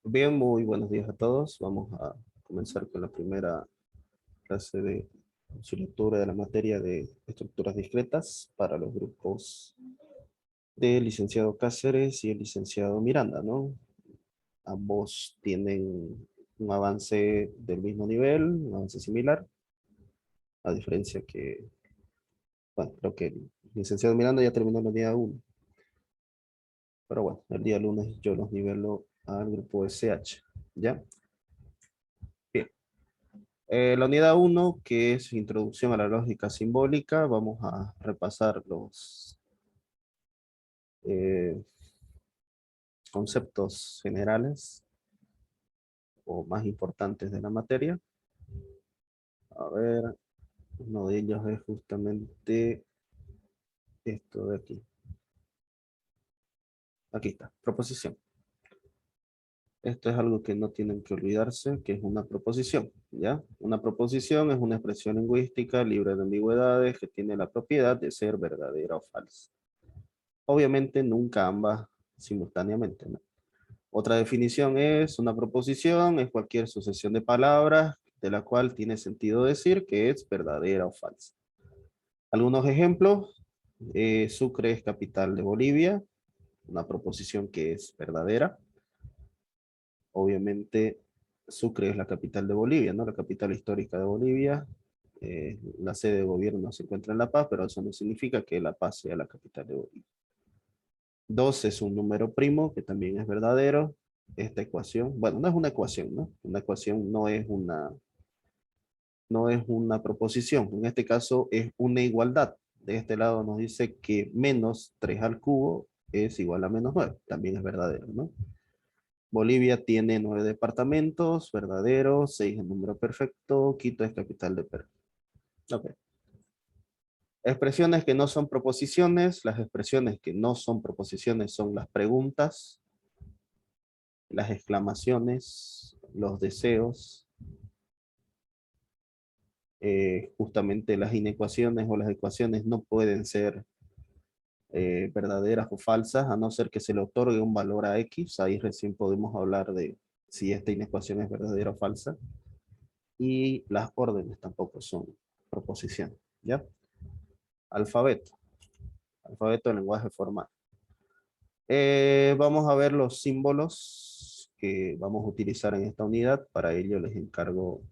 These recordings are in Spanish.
Bien, muy buenos días a todos. Vamos a comenzar con la primera clase de su lectura de la materia de estructuras discretas para los grupos del licenciado Cáceres y el licenciado Miranda, ¿no? Ambos tienen un avance del mismo nivel, un avance similar, a diferencia que, bueno, creo que el licenciado Miranda ya terminó la unidad 1, pero bueno, el día lunes yo los nivelo al grupo SH, ¿ya? Bien. La unidad 1, que es Introducción a la Lógica Simbólica, vamos a repasar los eh, conceptos generales o más importantes de la materia. A ver, uno de ellos es justamente esto de aquí. Aquí está, proposición. Esto es algo que no tienen que olvidarse, que es una proposición, ¿ya? Una proposición es una expresión lingüística libre de ambigüedades que tiene la propiedad de ser verdadera o falsa. Obviamente nunca ambas simultáneamente, ¿no? Otra definición es una proposición, es cualquier sucesión de palabras de la cual tiene sentido decir que es verdadera o falsa. Algunos ejemplos, Sucre es capital de Bolivia, una proposición que es verdadera. Obviamente Sucre es la capital de Bolivia, ¿no? La capital histórica de Bolivia. La sede de gobierno se encuentra en La Paz, pero eso no significa que La Paz sea la capital de Bolivia. 2 es un número primo que también es verdadero. Esta ecuación, bueno, no es una ecuación, ¿no? Una ecuación no es una proposición. En este caso es una igualdad. De este lado nos dice que menos 3 al cubo es igual a menos 9. También es verdadero, ¿no? Bolivia tiene 9 departamentos, verdadero, 6 es número perfecto, Quito es capital de Perú. Ok. Expresiones que no son proposiciones. Las expresiones que no son proposiciones son las preguntas, las exclamaciones, los deseos, justamente las inecuaciones o las ecuaciones no pueden ser verdaderas o falsas, a no ser que se le otorgue un valor a X. Ahí recién podemos hablar de si esta inecuación es verdadera o falsa. Y las órdenes tampoco son proposiciones, ¿ya? Alfabeto. Alfabeto del lenguaje formal. Vamos a ver los símbolos que vamos a utilizar en esta unidad. Para ello les encargo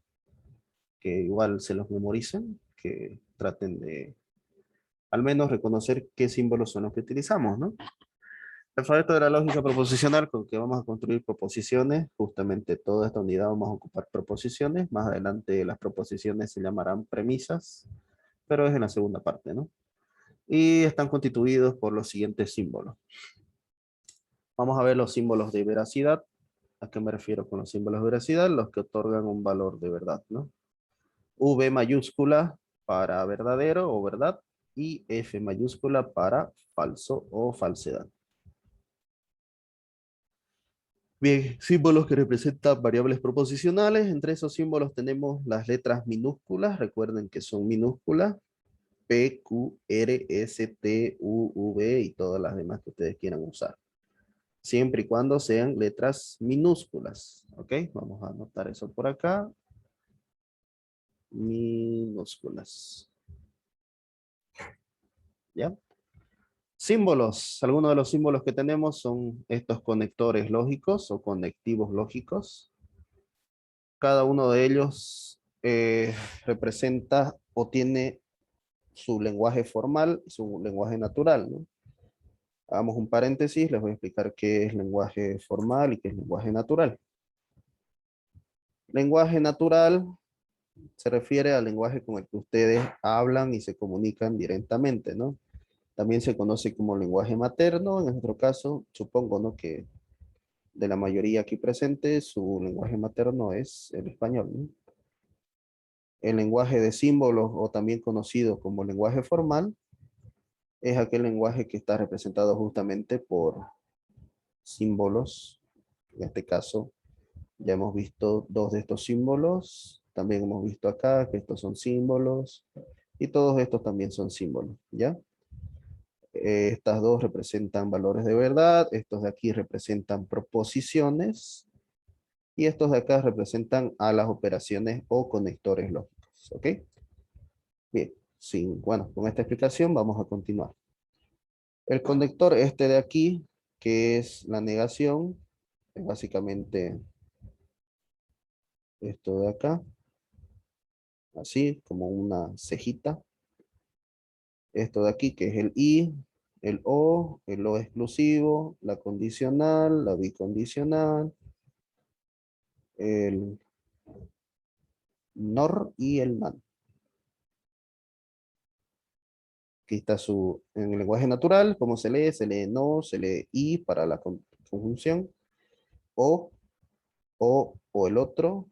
que igual se los memoricen, que traten de al menos reconocer qué símbolos son los que utilizamos, ¿no? El alfabeto de la lógica proposicional con que vamos a construir proposiciones. Justamente toda esta unidad vamos a ocupar proposiciones. Más adelante las proposiciones se llamarán premisas, pero es en la segunda parte, ¿no? Y están constituidos por los siguientes símbolos. Vamos a ver los símbolos de veracidad. ¿A qué me refiero con los símbolos de veracidad? Los que otorgan un valor de verdad, ¿no? V mayúscula para verdadero o verdad y F mayúscula para falso o falsedad. Bien, símbolos que representan variables proposicionales. Entre esos símbolos tenemos las letras minúsculas. Recuerden que son minúsculas. P, Q, R, S, T, U, V y todas las demás que ustedes quieran usar. Siempre y cuando sean letras minúsculas. ¿Ok? Vamos a anotar eso por acá. Minúsculas. ¿Ya? Símbolos. Algunos de los símbolos que tenemos son estos conectores lógicos o conectivos lógicos. Cada uno de ellos representa o tiene su lenguaje formal, su lenguaje natural, ¿no? Hagamos un paréntesis, les voy a explicar qué es lenguaje formal y qué es lenguaje natural. Lenguaje natural se refiere al lenguaje con el que ustedes hablan y se comunican directamente, ¿no? También se conoce como lenguaje materno. En nuestro caso, supongo, ¿no?, que de la mayoría aquí presente, su lenguaje materno es el español, ¿no? El lenguaje de símbolos, o también conocido como lenguaje formal, es aquel lenguaje que está representado justamente por símbolos. En este caso, ya hemos visto dos de estos símbolos. También hemos visto acá que estos son símbolos. Y todos estos también son símbolos, ¿ya? Estas dos representan valores de verdad. Estos de aquí representan proposiciones. Y estos de acá representan a las operaciones o conectores lógicos. ¿Ok? Bien, bueno, con esta explicación vamos a continuar. El conector este de aquí, que es la negación, es básicamente esto de acá, así como una cejita. Esto de aquí, que es el I, el O exclusivo, la condicional, la bicondicional, el NOR y el NAND. Aquí está en el lenguaje natural, cómo se lee no, se lee I para la conjunción, o, o el otro,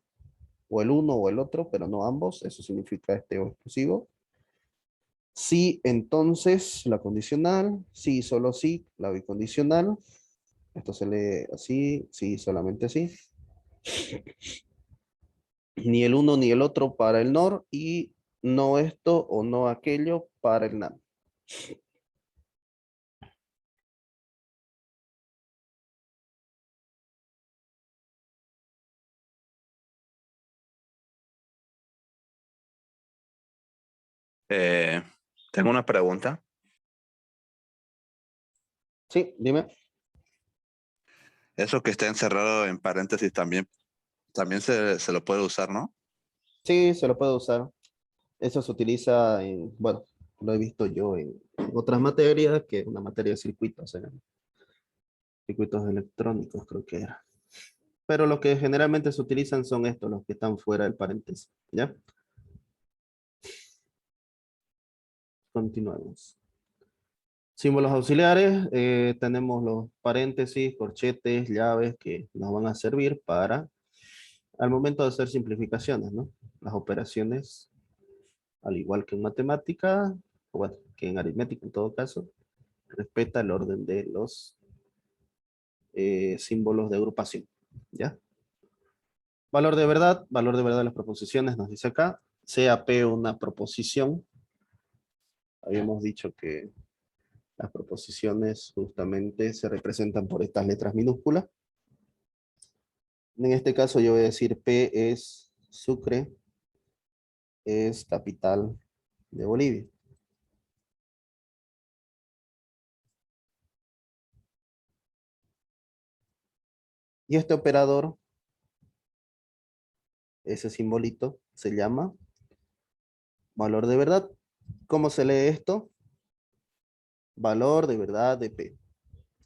o el uno o el otro, pero no ambos, eso significa este O exclusivo. Sí, entonces, la condicional, sí, solo sí, la bicondicional, esto se lee así, sí, solamente así. Ni el uno ni el otro para el NOR y no esto o no aquello para el NAND. Eh, Tengo una pregunta. Sí, dime. Eso que está encerrado en paréntesis también se lo puede usar, ¿no? Sí, se lo puedo usar. Eso se utiliza en, bueno, lo he visto yo en otras materias, que es una materia de circuitos, circuitos electrónicos creo que era. Pero los que generalmente se utilizan son estos, los que están fuera del paréntesis, ¿ya? Continuamos. Símbolos auxiliares, tenemos los paréntesis, corchetes, llaves que nos van a servir para, al momento de hacer simplificaciones, ¿no? Las operaciones, al igual que en matemática, o bueno, que en aritmética en todo caso, respeta el orden de los símbolos de agrupación, ¿ya? Valor de verdad de las proposiciones, nos dice acá, sea P una proposición. Habíamos dicho que las proposiciones justamente se representan por estas letras minúsculas. En este caso yo voy a decir P es Sucre, es capital de Bolivia. Y este operador, ese simbolito, se llama valor de verdad. ¿Cómo se lee esto? Valor de verdad de P.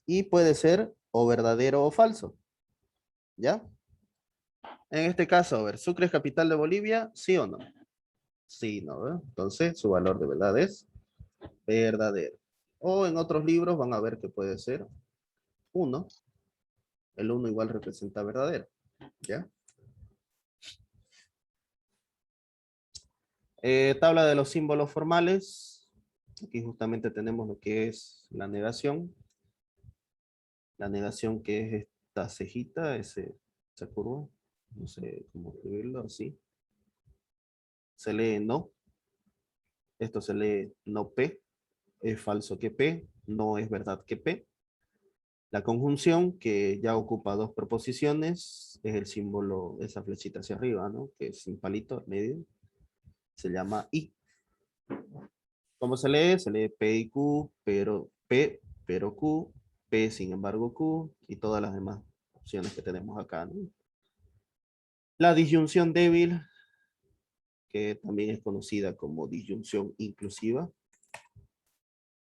Y puede ser o verdadero o falso, ¿ya? En este caso, a ver, ¿Sucre es capital de Bolivia? ¿Sí o no? Sí, ¿no? Entonces, su valor de verdad es verdadero. O en otros libros van a ver que puede ser 1. El 1 igual representa verdadero, ¿ya? Tabla de los símbolos formales. Aquí justamente tenemos lo que es la negación. La negación que es esta cejita, esa curva. No sé cómo escribirlo así. Se lee no. Esto se lee no P. Es falso que P. No es verdad que P. La conjunción, que ya ocupa dos proposiciones, es el símbolo, esa flechita hacia arriba, ¿no? Que es sin palito en medio. Se llama I. ¿Cómo se lee? Se lee P y Q, pero Q, P sin embargo Q, y todas las demás opciones que tenemos acá, ¿no? La disyunción débil, que también es conocida como disyunción inclusiva,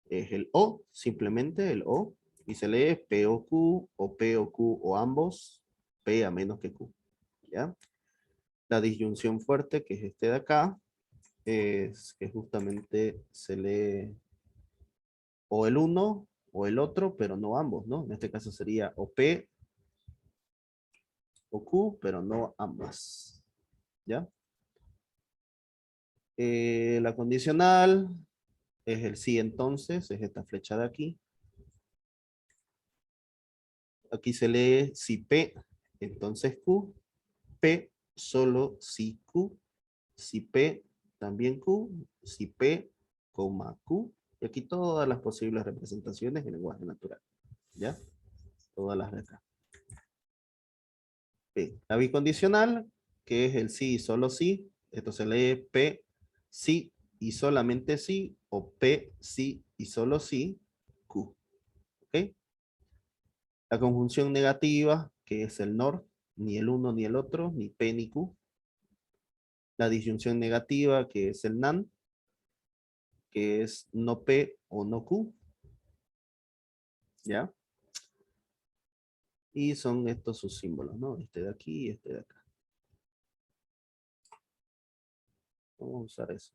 es el O, simplemente el O, y se lee P o Q, o P o Q, o ambos, P a menos que Q, ¿ya? La disyunción fuerte, que es este de acá, es que justamente se lee o el uno o el otro, pero no ambos, ¿no? En este caso sería o P o Q, pero no ambas, ¿ya? La condicional es el sí entonces, es esta flecha de aquí. Aquí se lee si P, entonces Q, P solo si Q, si P también Q, si P, coma Q, y aquí todas las posibles representaciones en lenguaje natural, ¿ya? Todas las de acá. P. La bicondicional, que es el sí y solo sí. Esto se lee P, sí y solamente sí, o P, sí y solo sí, Q. ¿Ok? La conjunción negativa, que es el NOR, ni el uno ni el otro, ni P ni Q. La disyunción negativa, que es el NaN, que es no P o no Q. ¿Ya? Y son estos sus símbolos, ¿no? Este de aquí y este de acá. Vamos a usar eso.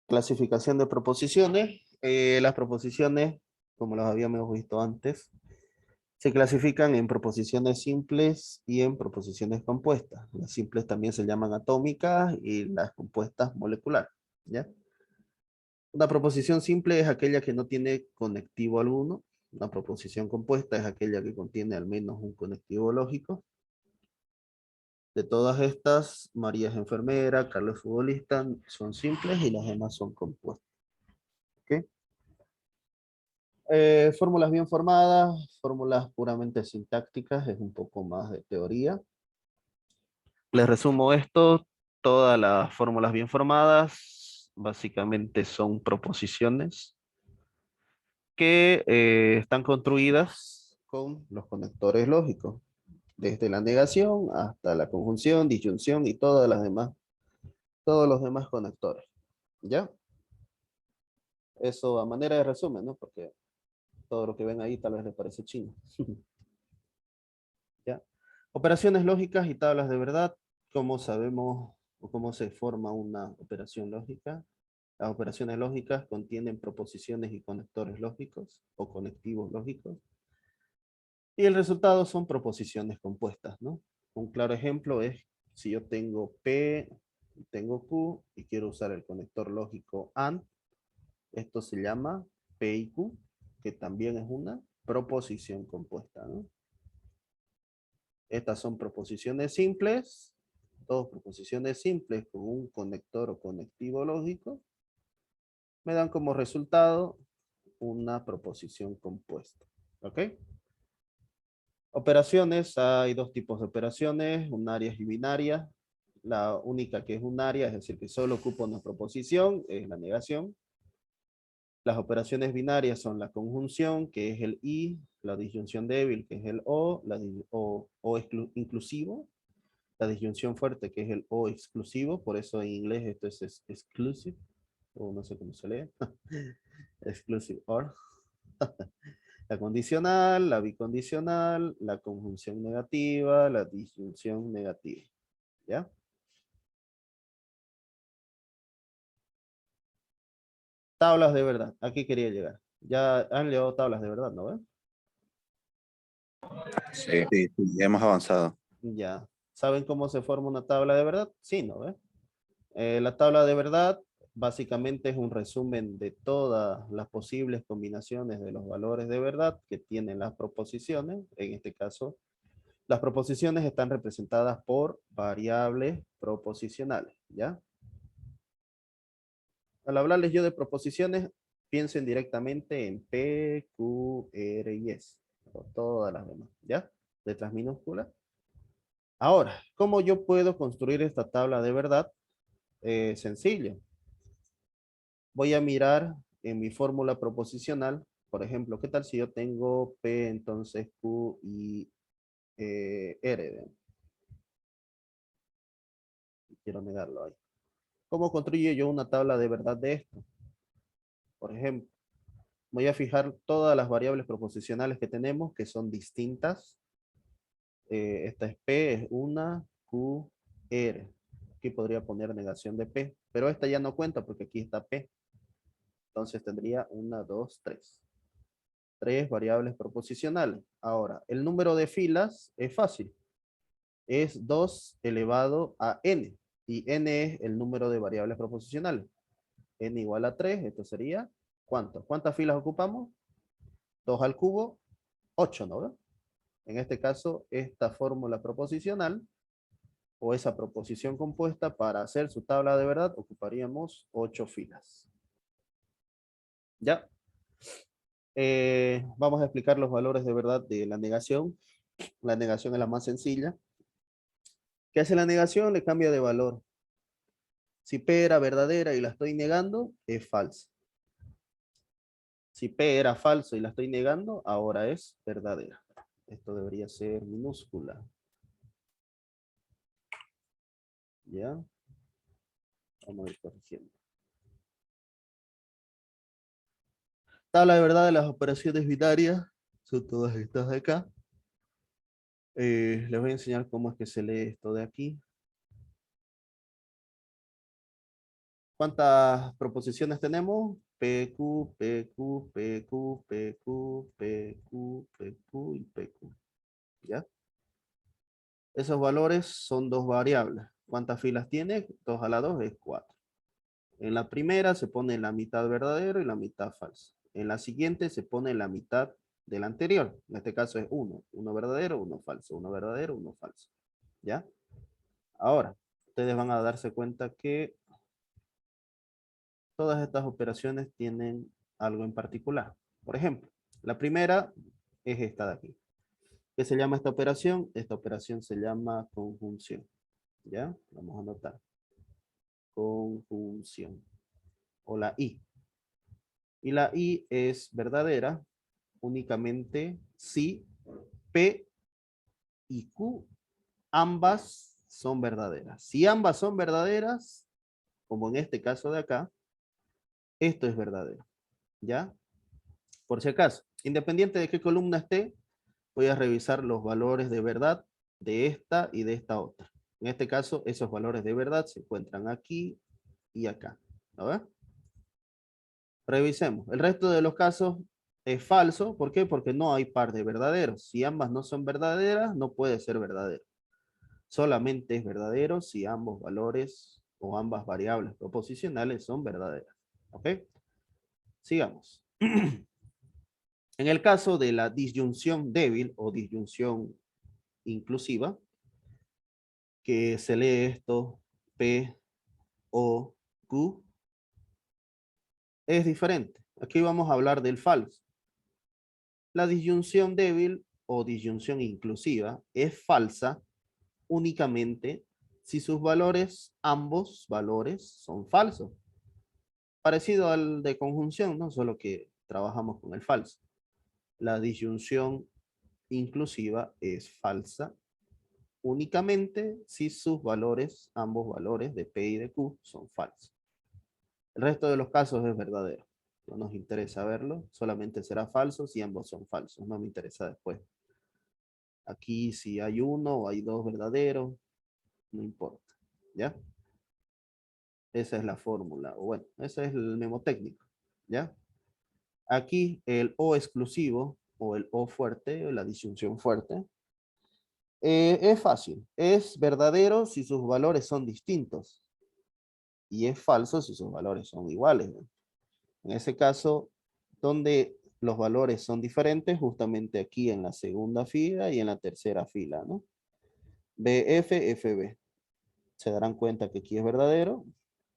Clasificación de proposiciones. Las proposiciones, como las habíamos visto antes, se clasifican en proposiciones simples y en proposiciones compuestas. Las simples también se llaman atómicas y las compuestas moleculares. ¿Ya? Una proposición simple es aquella que no tiene conectivo alguno. Una proposición compuesta es aquella que contiene al menos un conectivo lógico. De todas estas, María es enfermera, Carlos es futbolista, son simples y las demás son compuestas. ¿Ok? Fórmulas bien formadas, fórmulas puramente sintácticas, es un poco más de teoría. Les resumo esto, todas las fórmulas bien formadas básicamente son proposiciones que están construidas con los conectores lógicos, desde la negación hasta la conjunción, disyunción y todas las demás, todos los demás conectores. ¿Ya? Eso a manera de resumen, ¿no? Porque todo lo que ven ahí tal vez les parece chino. ¿Ya? Operaciones lógicas y tablas de verdad. ¿Cómo sabemos o cómo se forma una operación lógica? Las operaciones lógicas contienen proposiciones y conectores lógicos o conectivos lógicos. Y el resultado son proposiciones compuestas, ¿no? Un claro ejemplo es si yo tengo P, tengo Q y quiero usar el conector lógico AND, esto se llama P y Q, que también es una proposición compuesta, ¿no? Estas son proposiciones simples, dos proposiciones simples con un conector o conectivo lógico, me dan como resultado una proposición compuesta. ¿Ok? Operaciones, hay dos tipos de operaciones, unarias y binarias. La única que es unaria, es decir, que solo ocupa una proposición, es la negación. Las operaciones binarias son la conjunción, que es el y, la disyunción débil, que es el o, inclusivo, la disyunción fuerte, que es el o exclusivo, por eso en inglés esto es exclusive, o no sé cómo se lee, exclusive or. La condicional, la bicondicional, la conjunción negativa, la disyunción negativa. ¿Ya? Tablas de verdad. Aquí quería llegar. Ya han leído tablas de verdad, ¿no ven? Sí. Sí, sí, ya hemos avanzado. Ya. ¿Saben cómo se forma una tabla de verdad? Sí, ¿no ven? La tabla de verdad básicamente es un resumen de todas las posibles combinaciones de los valores de verdad que tienen las proposiciones. En este caso, las proposiciones están representadas por variables proposicionales, ¿ya? Al hablarles yo de proposiciones, piensen directamente en P, Q, R y S, o todas las demás, ¿ya? Letras minúsculas. Ahora, ¿cómo yo puedo construir esta tabla de verdad? Sencillo. Voy a mirar en mi fórmula proposicional, por ejemplo, ¿qué tal si yo tengo P, entonces Q y R? Quiero negarlo ahí. ¿Cómo construyo yo una tabla de verdad de esto? Por ejemplo, voy a fijar todas las variables proposicionales que tenemos, que son distintas. Esta es P, es una, Q, R. Aquí podría poner negación de P, pero esta ya no cuenta porque aquí está P. Entonces tendría una, dos, tres. Tres variables proposicionales. Ahora, el número de filas es fácil. Es 2 elevado a n. Y n es el número de variables proposicionales. N igual a 3, esto sería, ¿cuánto? ¿Cuántas filas ocupamos? 2 al cubo, 8, ¿no? En este caso, esta fórmula proposicional o esa proposición compuesta para hacer su tabla de verdad ocuparíamos 8 filas. ¿Ya? Vamos a explicar los valores de verdad de la negación. La negación es la más sencilla. ¿Qué hace la negación? Le cambia de valor. Si P era verdadera y la estoy negando, es falsa. Si P era falso y la estoy negando, ahora es verdadera. Esto debería ser minúscula. ¿Ya? Vamos a ir corrigiendo. Tabla de verdad de las operaciones binarias. Son todas estas de acá. Les voy a enseñar cómo es que se lee esto de aquí. ¿Cuántas proposiciones tenemos? PQ, PQ, PQ, PQ, PQ, PQ y PQ. ¿Ya? Esos valores son dos variables. ¿Cuántas filas tiene? 2 a la 2 es 4. En la primera se pone la mitad verdadero y la mitad falso. En la siguiente se pone la mitad del anterior. En este caso es 1. 1 verdadero, 1 falso. 1 verdadero, 1 falso. ¿Ya? Ahora, ustedes van a darse cuenta que todas estas operaciones tienen algo en particular. Por ejemplo, la primera es esta de aquí. ¿Qué se llama esta operación? Esta operación se llama conjunción. ¿Ya? Vamos a anotar. Conjunción. O la I. Y la I es verdadera únicamente si P y Q ambas son verdaderas. Si ambas son verdaderas, como en este caso de acá, esto es verdadero. ¿Ya? Por si acaso, independiente de qué columna esté, voy a revisar los valores de verdad de esta y de esta otra. En este caso, esos valores de verdad se encuentran aquí y acá. ¿A ver? Revisemos. El resto de los casos es falso. ¿Por qué? Porque no hay par de verdaderos. Si ambas no son verdaderas, no puede ser verdadero. Solamente es verdadero si ambos valores o ambas variables proposicionales son verdaderas. ¿Ok? Sigamos. En el caso de la disyunción débil o disyunción inclusiva, que se lee esto P, O, Q, es diferente. Aquí vamos a hablar del falso. La disyunción débil o disyunción inclusiva es falsa únicamente si sus valores, ambos valores, son falsos. Parecido al de conjunción, ¿no? Solo que trabajamos con el falso. La disyunción inclusiva es falsa únicamente si sus valores, ambos valores de P y de Q, son falsos. El resto de los casos es verdadero. No nos interesa verlo, solamente será falso si ambos son falsos. No me interesa después. Aquí si hay uno o hay dos verdaderos, no importa. ¿Ya? Esa es la fórmula. O bueno, ese es el mnemotécnico. ¿Ya? Aquí el O exclusivo o el O fuerte, o la disyunción fuerte, es fácil. Es verdadero si sus valores son distintos. Y es falso si sus valores son iguales, ¿no? En ese caso, donde los valores son diferentes, justamente aquí en la segunda fila y en la tercera fila, ¿no? BF, FB. Se darán cuenta que aquí es verdadero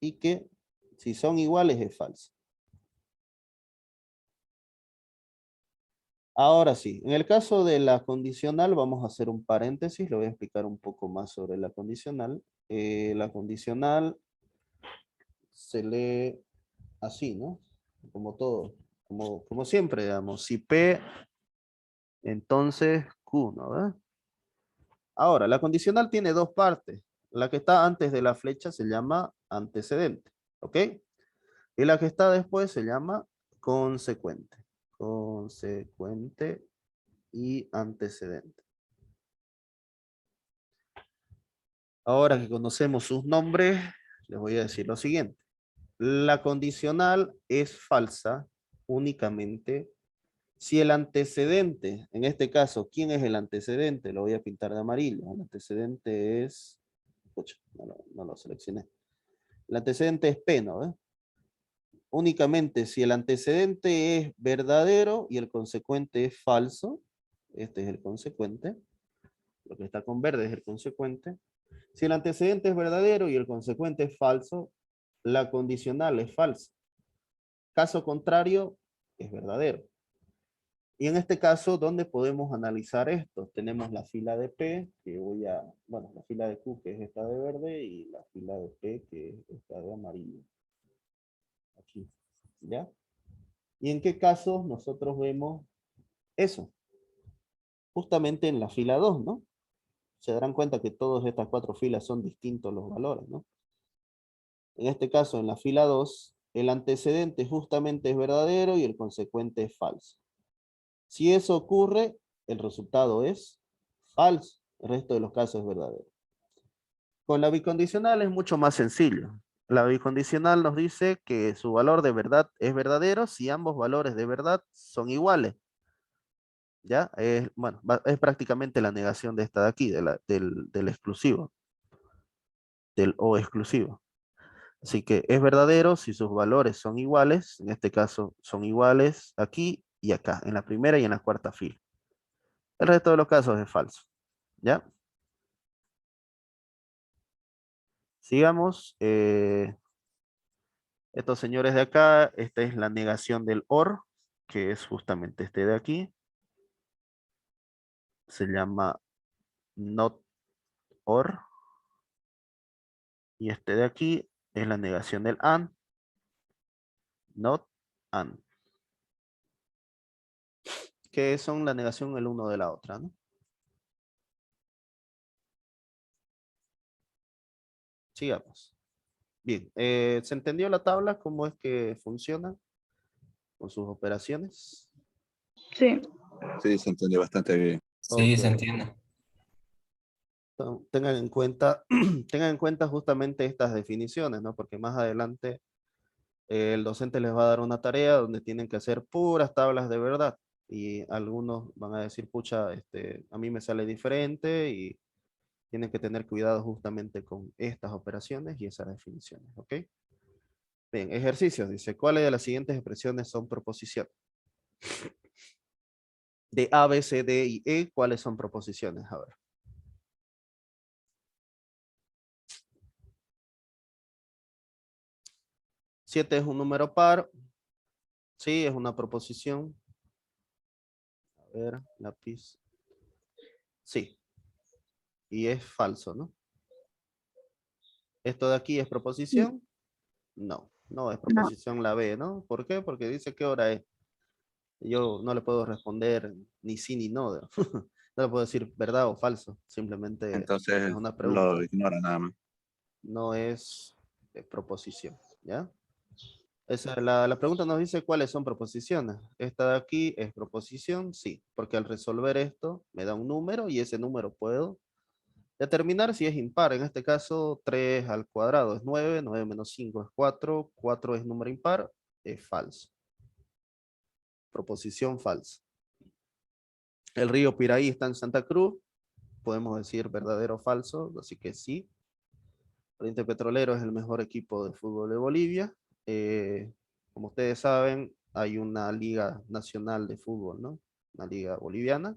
y que si son iguales es falso. Ahora sí, en el caso de la condicional, vamos a hacer un paréntesis, le voy a explicar un poco más sobre la condicional. La condicional se lee así, ¿no? Como todo, como siempre, digamos, si P, entonces Q, ¿no? ¿Verdad? Ahora, la condicional tiene dos partes. La que está antes de la flecha se llama antecedente, ¿ok? Y la que está después se llama consecuente. Consecuente y antecedente. Ahora que conocemos sus nombres, les voy a decir lo siguiente. La condicional es falsa únicamente si el antecedente, en este caso, ¿quién es el antecedente? Lo voy a pintar de amarillo. El antecedente es, pucha, no lo seleccioné. El antecedente es P, ¿no? Únicamente si el antecedente es verdadero y el consecuente es falso, este es el consecuente, lo que está con verde es el consecuente. Si el antecedente es verdadero y el consecuente es falso, la condicional es falsa. Caso contrario, es verdadero. Y en este caso, ¿dónde podemos analizar esto? Tenemos la fila de P, que bueno, la fila de Q, que es esta de verde, y la fila de P, que es esta de amarillo. Aquí, ¿ya? ¿Y en qué casos nosotros vemos eso? Justamente en la fila 2, ¿no? Se darán cuenta que todas estas 4 filas son distintos los valores, ¿no? En este caso, en la fila 2, el antecedente justamente es verdadero y el consecuente es falso. Si eso ocurre, el resultado es falso. El resto de los casos es verdadero. Con la bicondicional es mucho más sencillo. La bicondicional nos dice que su valor de verdad es verdadero si ambos valores de verdad son iguales. ¿Ya? Bueno, es prácticamente la negación de esta de aquí, del exclusivo, del O exclusivo. Así que es verdadero si sus valores son iguales, en este caso son iguales aquí y acá, en la primera y en la cuarta fila. El resto de los casos es falso. ¿Ya? Sigamos. Estos señores de acá, esta es la negación del OR, que es justamente este de aquí. Se llama not OR. Y este de aquí es la negación del AND, not AND. Que son la negación el uno de la otra, ¿no? Sigamos. Bien, ¿se entendió la tabla? ¿Cómo es que funciona con sus operaciones? Sí. Sí, se entendió bastante bien. Sí, Ok. se entiende. Tengan en cuenta, tengan en cuenta justamente estas definiciones, ¿no? Porque más adelante el docente les va a dar una tarea donde tienen que hacer puras tablas de verdad. Y algunos van a decir, pucha, a mí me sale diferente y tienen que tener cuidado justamente con estas operaciones y esas definiciones, ¿ok? Bien, ejercicios. Dice, ¿cuáles de las siguientes expresiones son proposiciones? De A, B, C, D y E, ¿cuáles son proposiciones? A ver. 7 es un número par. Sí, es una proposición. A ver, lápiz. Sí. Y es falso, ¿no? ¿Esto de aquí es proposición? No, no es No. proposición la B, ¿no? ¿Por qué? Porque dice qué hora es. Yo no le puedo responder ni sí ni no. No le puedo decir verdad o falso. Simplemente Entonces es una pregunta. lo ignora nada más. No es proposición, ¿ya? La pregunta nos dice cuáles son proposiciones. Esta de aquí es proposición, sí, porque al resolver esto me da un número y ese número puedo determinar si es impar. En este caso, 3 al cuadrado es 9, 9 menos 5 es 4, 4 es número impar, es falso. Proposición falsa. El río Piraí está en Santa Cruz, podemos decir verdadero o falso, así que sí. Oriente Petrolero es el mejor equipo de fútbol de Bolivia. Como ustedes saben, hay una liga nacional de fútbol, ¿no? Una liga boliviana.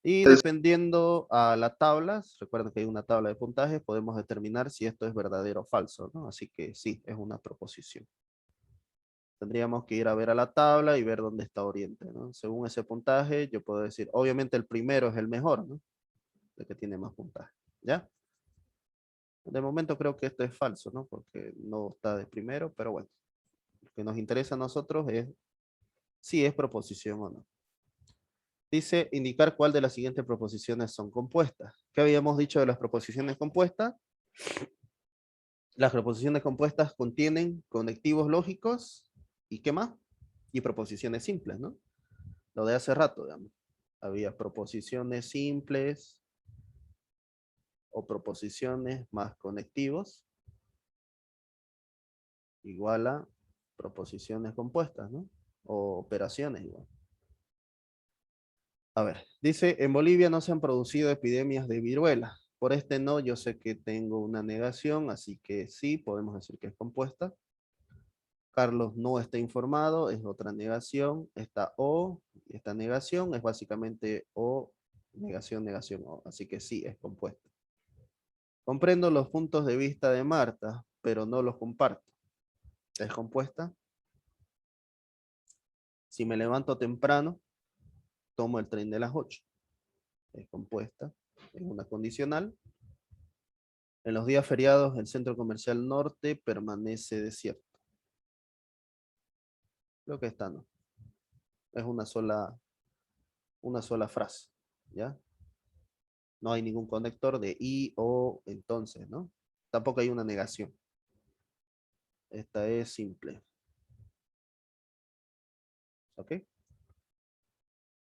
Y dependiendo a la tabla, recuerden que hay una tabla de puntajes, podemos determinar si esto es verdadero o falso, ¿no? Así que sí, es una proposición. Tendríamos que ir a ver a la tabla y ver dónde está Oriente, ¿no? Según ese puntaje, yo puedo decir, obviamente el primero es el mejor, ¿no? El que tiene más puntaje, ¿ya? De momento creo que esto es falso, ¿no? Porque no está de primero, pero bueno. Lo que nos interesa a nosotros es si es proposición o no. Dice indicar cuál de las siguientes proposiciones son compuestas. ¿Qué habíamos dicho de las proposiciones compuestas? Las proposiciones compuestas contienen conectivos lógicos y ¿qué más? Y proposiciones simples, ¿no? Lo de hace rato, digamos. Había proposiciones simples o proposiciones más conectivos igual a proposiciones compuestas, ¿no? O operaciones igual. A ver, dice, en Bolivia no se han producido epidemias de viruela. Por este no, yo sé que tengo una negación, así que sí, podemos decir que es compuesta. Carlos no está informado, es otra negación. Esta O, esta negación es básicamente O, negación, negación O. Así que sí, es compuesta. Comprendo los puntos de vista de Marta, pero no los comparto. ¿Es compuesta? Si me levanto temprano, tomo el tren de las 8. Es compuesta en una condicional. En los días feriados, el centro comercial norte permanece desierto. Creo que esta no. Es una sola frase, ¿ya? No hay ningún conector de y, o, entonces, ¿no? Tampoco hay una negación. Esta es simple. ¿Ok?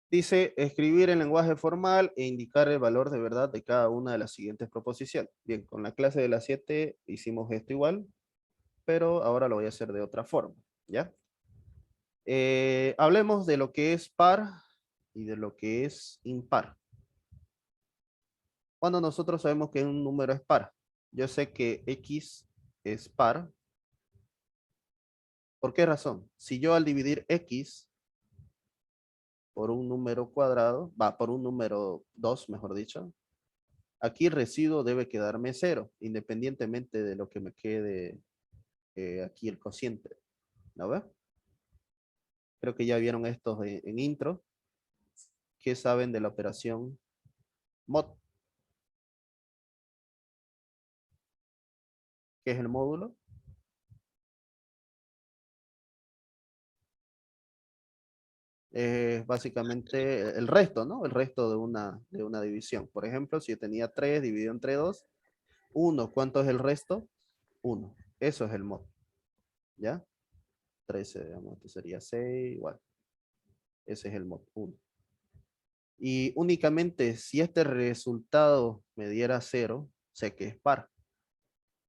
Dice, escribir en lenguaje formal e indicar el valor de verdad de cada una de las siguientes proposiciones. Bien, con la clase de las 7 hicimos esto igual, pero ahora lo voy a hacer de otra forma, ¿ya? Hablemos de lo que es par y de lo que es impar. Cuando nosotros sabemos que un número es par, yo sé que X es par. ¿Por qué razón? Si yo al dividir X por un número cuadrado, por un número 2, mejor dicho, aquí el residuo debe quedarme 0, independientemente de lo que me quede aquí el cociente. ¿No ve? Creo que ya vieron esto en intro. ¿Qué saben de la operación mod? ¿Qué es el módulo? Es básicamente el resto, ¿no? El resto de una división. Por ejemplo, si yo tenía 3 dividido entre 2, 1, ¿cuánto es el resto? 1. Eso es el mod. ¿Ya? 13, digamos, esto sería 6, igual. Ese es el mod 1. Y únicamente si este resultado me diera 0, sé que es par.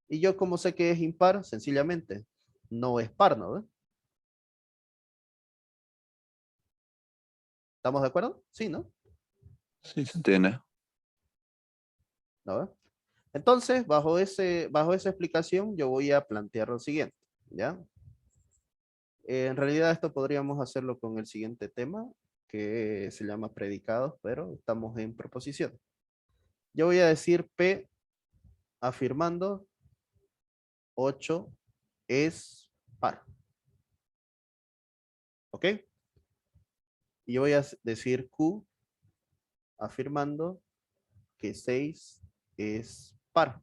Y yo como sé que es impar, sencillamente, no es par, ¿no? ¿Estamos de acuerdo? Sí, ¿no? Sí, se entiende. ¿No? Entonces, bajo esa explicación, yo voy a plantear lo siguiente, ¿ya? En realidad esto podríamos hacerlo con el siguiente tema, que se llama predicados, pero estamos en proposición. Yo voy a decir P afirmando 8 es par. ¿Ok? Y yo voy a decir Q afirmando que 6 es par.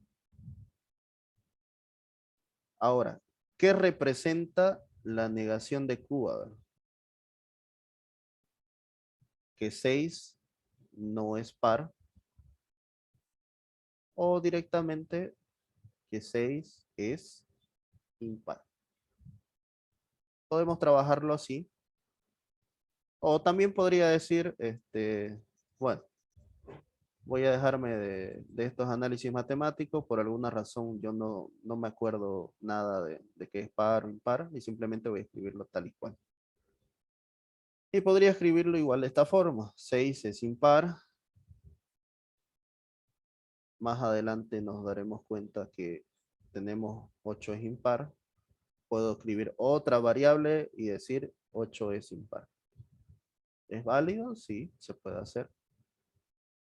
Ahora, ¿qué representa la negación de Q? A ver. Que 6 no es par. O directamente que 6 es impar. Podemos trabajarlo así. O también podría decir, bueno, voy a dejarme de estos análisis matemáticos. Por alguna razón yo no me acuerdo nada de qué es par o impar y simplemente voy a escribirlo tal y cual. Y podría escribirlo igual de esta forma. 6 es impar. Más adelante nos daremos cuenta que tenemos 8 es impar. Puedo escribir otra variable y decir 8 es impar. ¿Es válido? Sí, se puede hacer.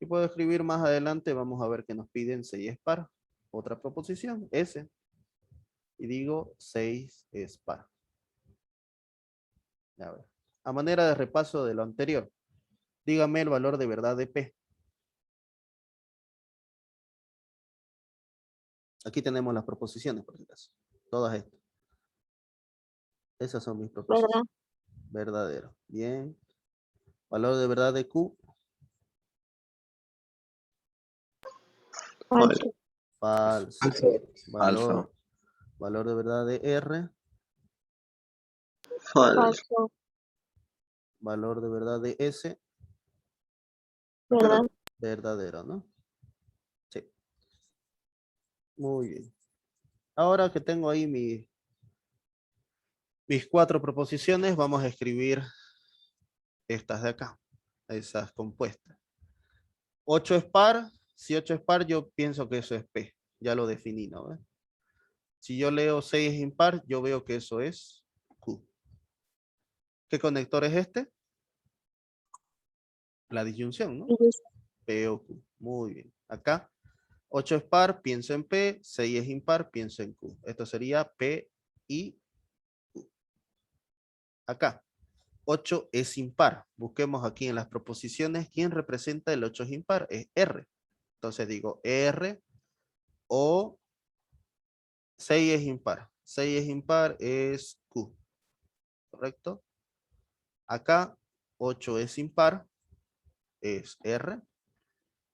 Y puedo escribir más adelante, vamos a ver que nos piden 6 es par. Otra proposición, S. Y digo 6 es par. A ver. A manera de repaso de lo anterior, dígame el valor de verdad de P. Aquí tenemos las proposiciones, por si acaso. Todas estas. Esas son mis proposiciones. Verdadero. Bien. Valor de verdad de Q. Falso. Falso. Falso. Valor de verdad de R. Falso. Valor de verdad de S. ¿Verdad? Verdadero, ¿no? Sí. Muy bien. Ahora que tengo ahí mis 4 proposiciones, vamos a escribir estas de acá, esas compuestas. 8 es par. Si 8 es par, yo pienso que eso es P. Ya lo definí, ¿no? Si yo leo 6 es impar, yo veo que eso es Q. ¿Qué conector es este? La disyunción, ¿no? P o Q. Muy bien. Acá, 8 es par, pienso en P. 6 es impar, pienso en Q. Esto sería P y Q. Acá, 8 es impar. Busquemos aquí en las proposiciones quién representa el 8 es impar. Es R. Entonces digo R o 6 es impar. 6 es impar es Q. ¿Correcto? Acá 8 es impar. Es R.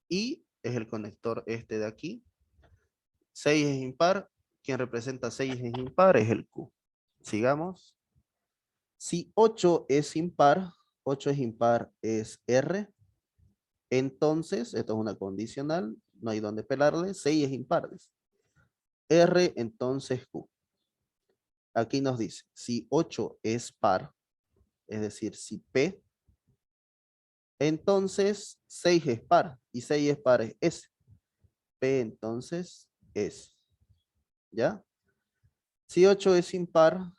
Y es el conector este de aquí. 6 es impar. Quien representa 6 es impar es el Q. Sigamos. Si 8 es impar es R. Entonces, esto es una condicional, no hay donde pelarle, 6 es impar. R, entonces Q. Aquí nos dice, si 8 es par, es decir, si P, entonces 6 es par, y 6 es par es S. P entonces es, ¿ya? Si 8 es impar,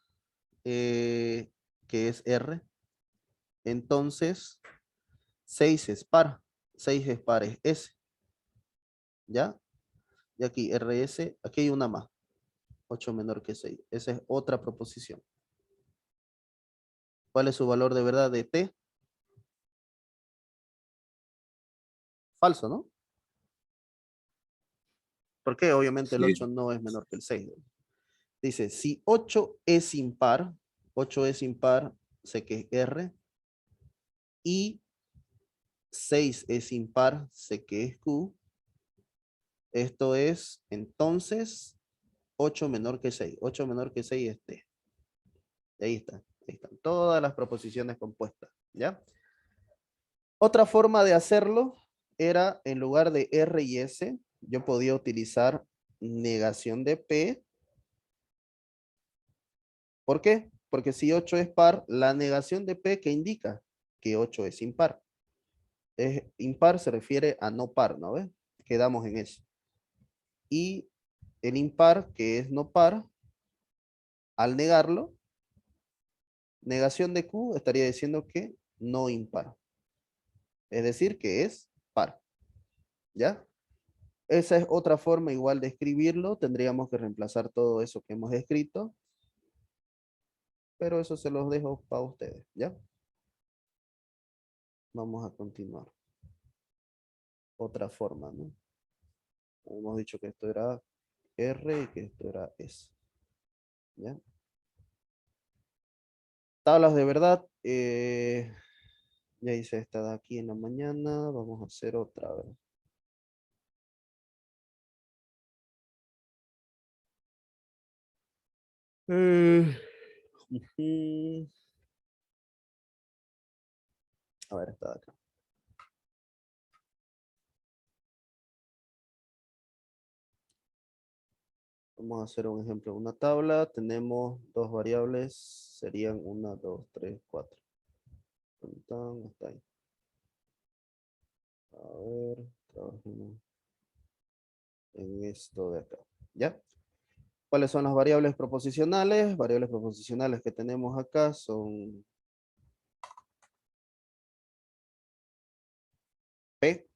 que es R, entonces 6 es par, 6 es par es S, ¿ya? Y aquí RS, aquí hay una más. 8 menor que 6. Esa es otra proposición. ¿Cuál es su valor de verdad de T? Falso, ¿no? Porque obviamente el Sí, 8 no es menor que el 6. Dice, si 8 es impar, 8 es impar, sé que es R, y 6 es impar, sé que es Q. Esto es, entonces, 8 menor que 6. 8 menor que 6 es T. Ahí está. Ahí están todas las proposiciones compuestas. ¿Ya? Otra forma de hacerlo era, en lugar de R y S, yo podía utilizar negación de P. ¿Por qué? Porque si 8 es par, la negación de P, ¿qué indica? Que 8 es impar. Es impar se refiere a no par, ¿no ves? Quedamos en eso. Y el impar, que es no par, al negarlo, negación de Q estaría diciendo que no impar. Es decir, que es par. ¿Ya? Esa es otra forma igual de escribirlo. Tendríamos que reemplazar todo eso que hemos escrito. Pero eso se los dejo para ustedes, ¿ya? Vamos a continuar. Otra forma, ¿no? Hemos dicho que esto era R y que esto era S, ¿ya? Tablas de verdad. Ya hice esta de aquí en la mañana. Vamos a hacer otra vez. Ujú. A ver, esta de acá. Vamos a hacer un ejemplo. Una tabla. Tenemos dos variables. Serían 1, 2, 3, 4. Hasta ahí. A ver, trabajemos en esto de acá. ¿Ya? ¿Cuáles son las variables proposicionales? Variables proposicionales que tenemos acá son P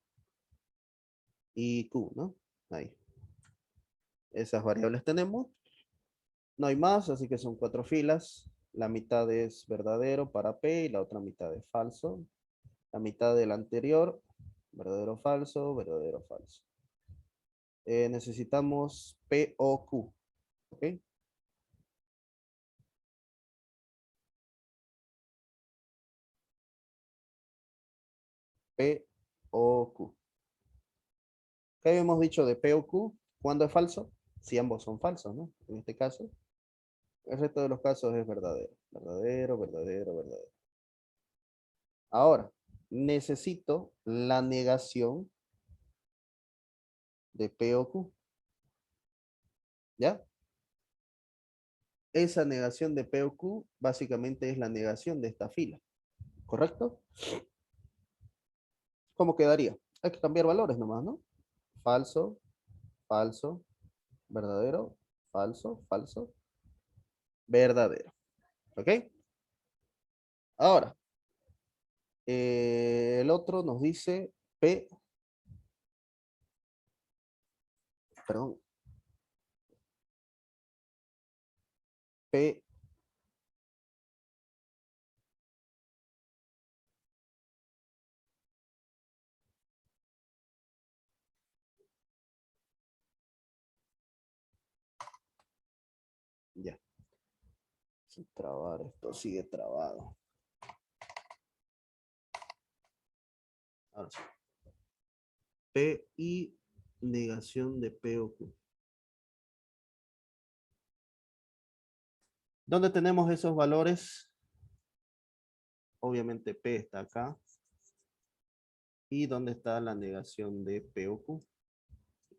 y Q, ¿no? Ahí. Esas variables tenemos. No hay más, así que son 4 filas. La mitad es verdadero para P y la otra mitad es falso. La mitad del anterior, verdadero, falso, verdadero, falso. Necesitamos P o Q. ¿Ok? P o Q. ¿Qué habíamos dicho de P o Q? ¿Cuándo es falso? Si ambos son falsos, ¿no? En este caso. El resto de los casos es verdadero. Verdadero, verdadero, verdadero. Ahora, necesito la negación de P o Q. ¿Ya? Esa negación de P o Q básicamente es la negación de esta fila. ¿Correcto? ¿Cómo quedaría? Hay que cambiar valores nomás, ¿no? Falso, falso, verdadero, falso, falso, verdadero. ¿Ok? Ahora, el otro nos dice P, perdón, P Sin trabar, esto sigue trabado. Ahora sí. P y negación de P o Q. ¿Dónde tenemos esos valores? Obviamente P está acá. ¿Y dónde está la negación de P o Q?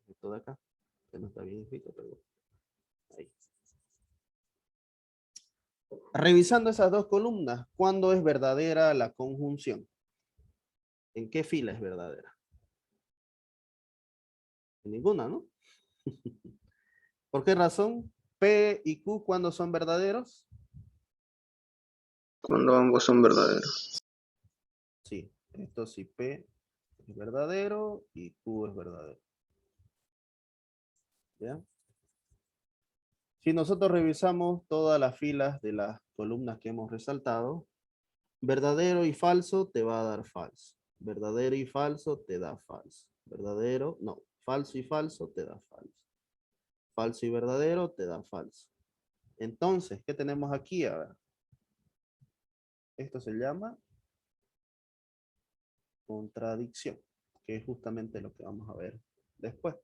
Esto de acá. Que no está bien escrito, pero ahí. Revisando esas dos columnas, ¿cuándo es verdadera la conjunción? ¿En qué fila es verdadera? En ninguna, ¿no? ¿Por qué razón? P y Q, ¿cuándo son verdaderos? Cuando ambos son verdaderos. Sí, esto sí, P es verdadero y Q es verdadero. ¿Ya? Si nosotros revisamos todas las filas de las columnas que hemos resaltado, verdadero y falso te va a dar falso. Verdadero y falso te da falso. Verdadero, no. Falso y falso te da falso. Falso y verdadero te da falso. Entonces, ¿qué tenemos aquí? A ver. Esto se llama contradicción, que es justamente lo que vamos a ver después.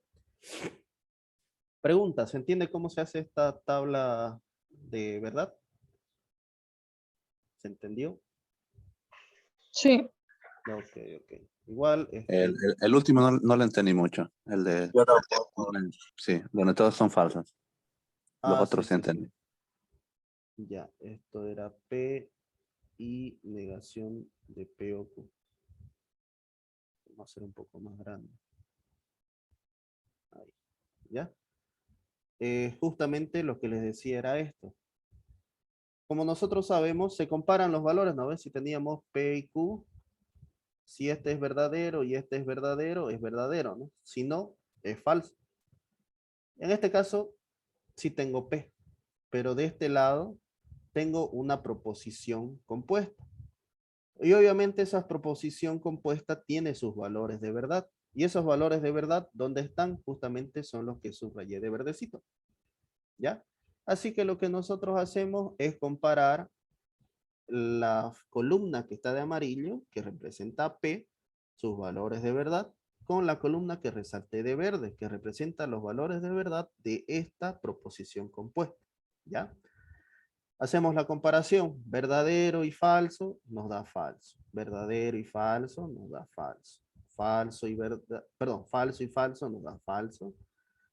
Pregunta, ¿se entiende cómo se hace esta tabla de verdad? ¿Se entendió? Sí. Ok, ok. Igual, El último no lo entendí mucho. El de... Yo tampoco. Sí, donde todos son falsos. Los otros sí sí, entendí. Ya, esto era P y negación de P o Q. Vamos a hacer un poco más grande. Ahí, ¿ya? Justamente lo que les decía era esto. Como nosotros sabemos, se comparan los valores, ¿no ves? Si teníamos P y Q, si este es verdadero y este es verdadero, ¿no? Si no, es falso. En este caso, sí tengo P, pero de este lado tengo una proposición compuesta. Y obviamente esa proposición compuesta tiene sus valores de verdad. Y esos valores de verdad, ¿dónde están? Justamente son los que subrayé de verdecito. ¿Ya? Así que lo que nosotros hacemos es comparar la columna que está de amarillo, que representa P, sus valores de verdad, con la columna que resalté de verde, que representa los valores de verdad de esta proposición compuesta. ¿Ya? Hacemos la comparación, verdadero y falso nos da falso, verdadero y falso nos da falso, falso y verdad, perdón, falso y falso nos da falso,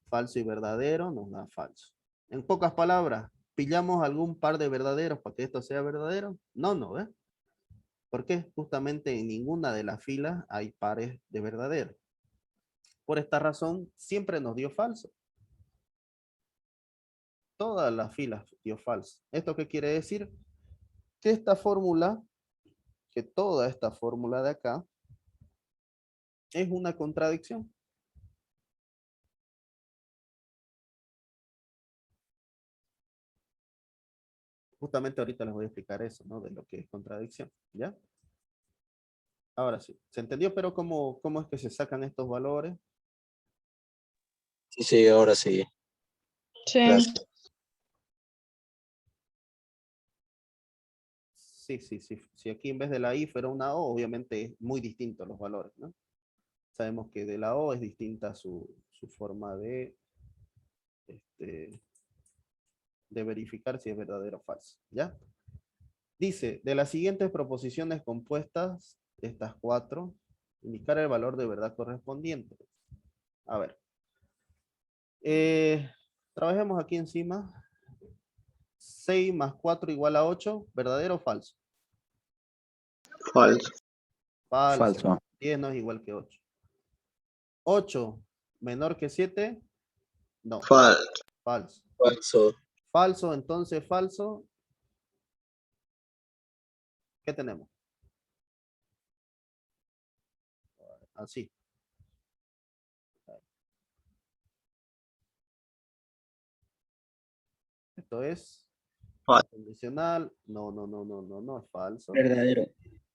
falso y verdadero nos da falso. En pocas palabras, ¿pillamos algún par de verdaderos para que esto sea verdadero? No, no, ¿eh? Porque justamente en ninguna de las filas hay pares de verdadero. Por esta razón, siempre nos dio falso. Todas las filas dio falso. ¿Esto qué quiere decir? Que esta fórmula, que toda esta fórmula de acá, es una contradicción. Justamente ahorita les voy a explicar eso, ¿no? De lo que es contradicción, ¿ya? Ahora sí, ¿se entendió? Pero ¿cómo es que se sacan estos valores? Sí, sí, ahora sí. Sí. Gracias. Sí, sí, sí. Si aquí en vez de la I fuera una O, obviamente es muy distinto los valores, ¿no? Sabemos que de la O es distinta su forma de verificar si es verdadero o falso, ¿ya? Dice, de las siguientes proposiciones compuestas, estas cuatro, indicar el valor de verdad correspondiente. A ver. Trabajemos aquí encima. 6 más 4 igual a 8, ¿verdadero o falso? Falso. Falso. Falso. 10 no es igual que 8. 8 menor que 7, no. Falso. Falso. Falso. Falso, entonces falso. ¿Qué tenemos? Así. Esto es Falso. condicional. No, no, no, no, no, no es falso. Verdadero.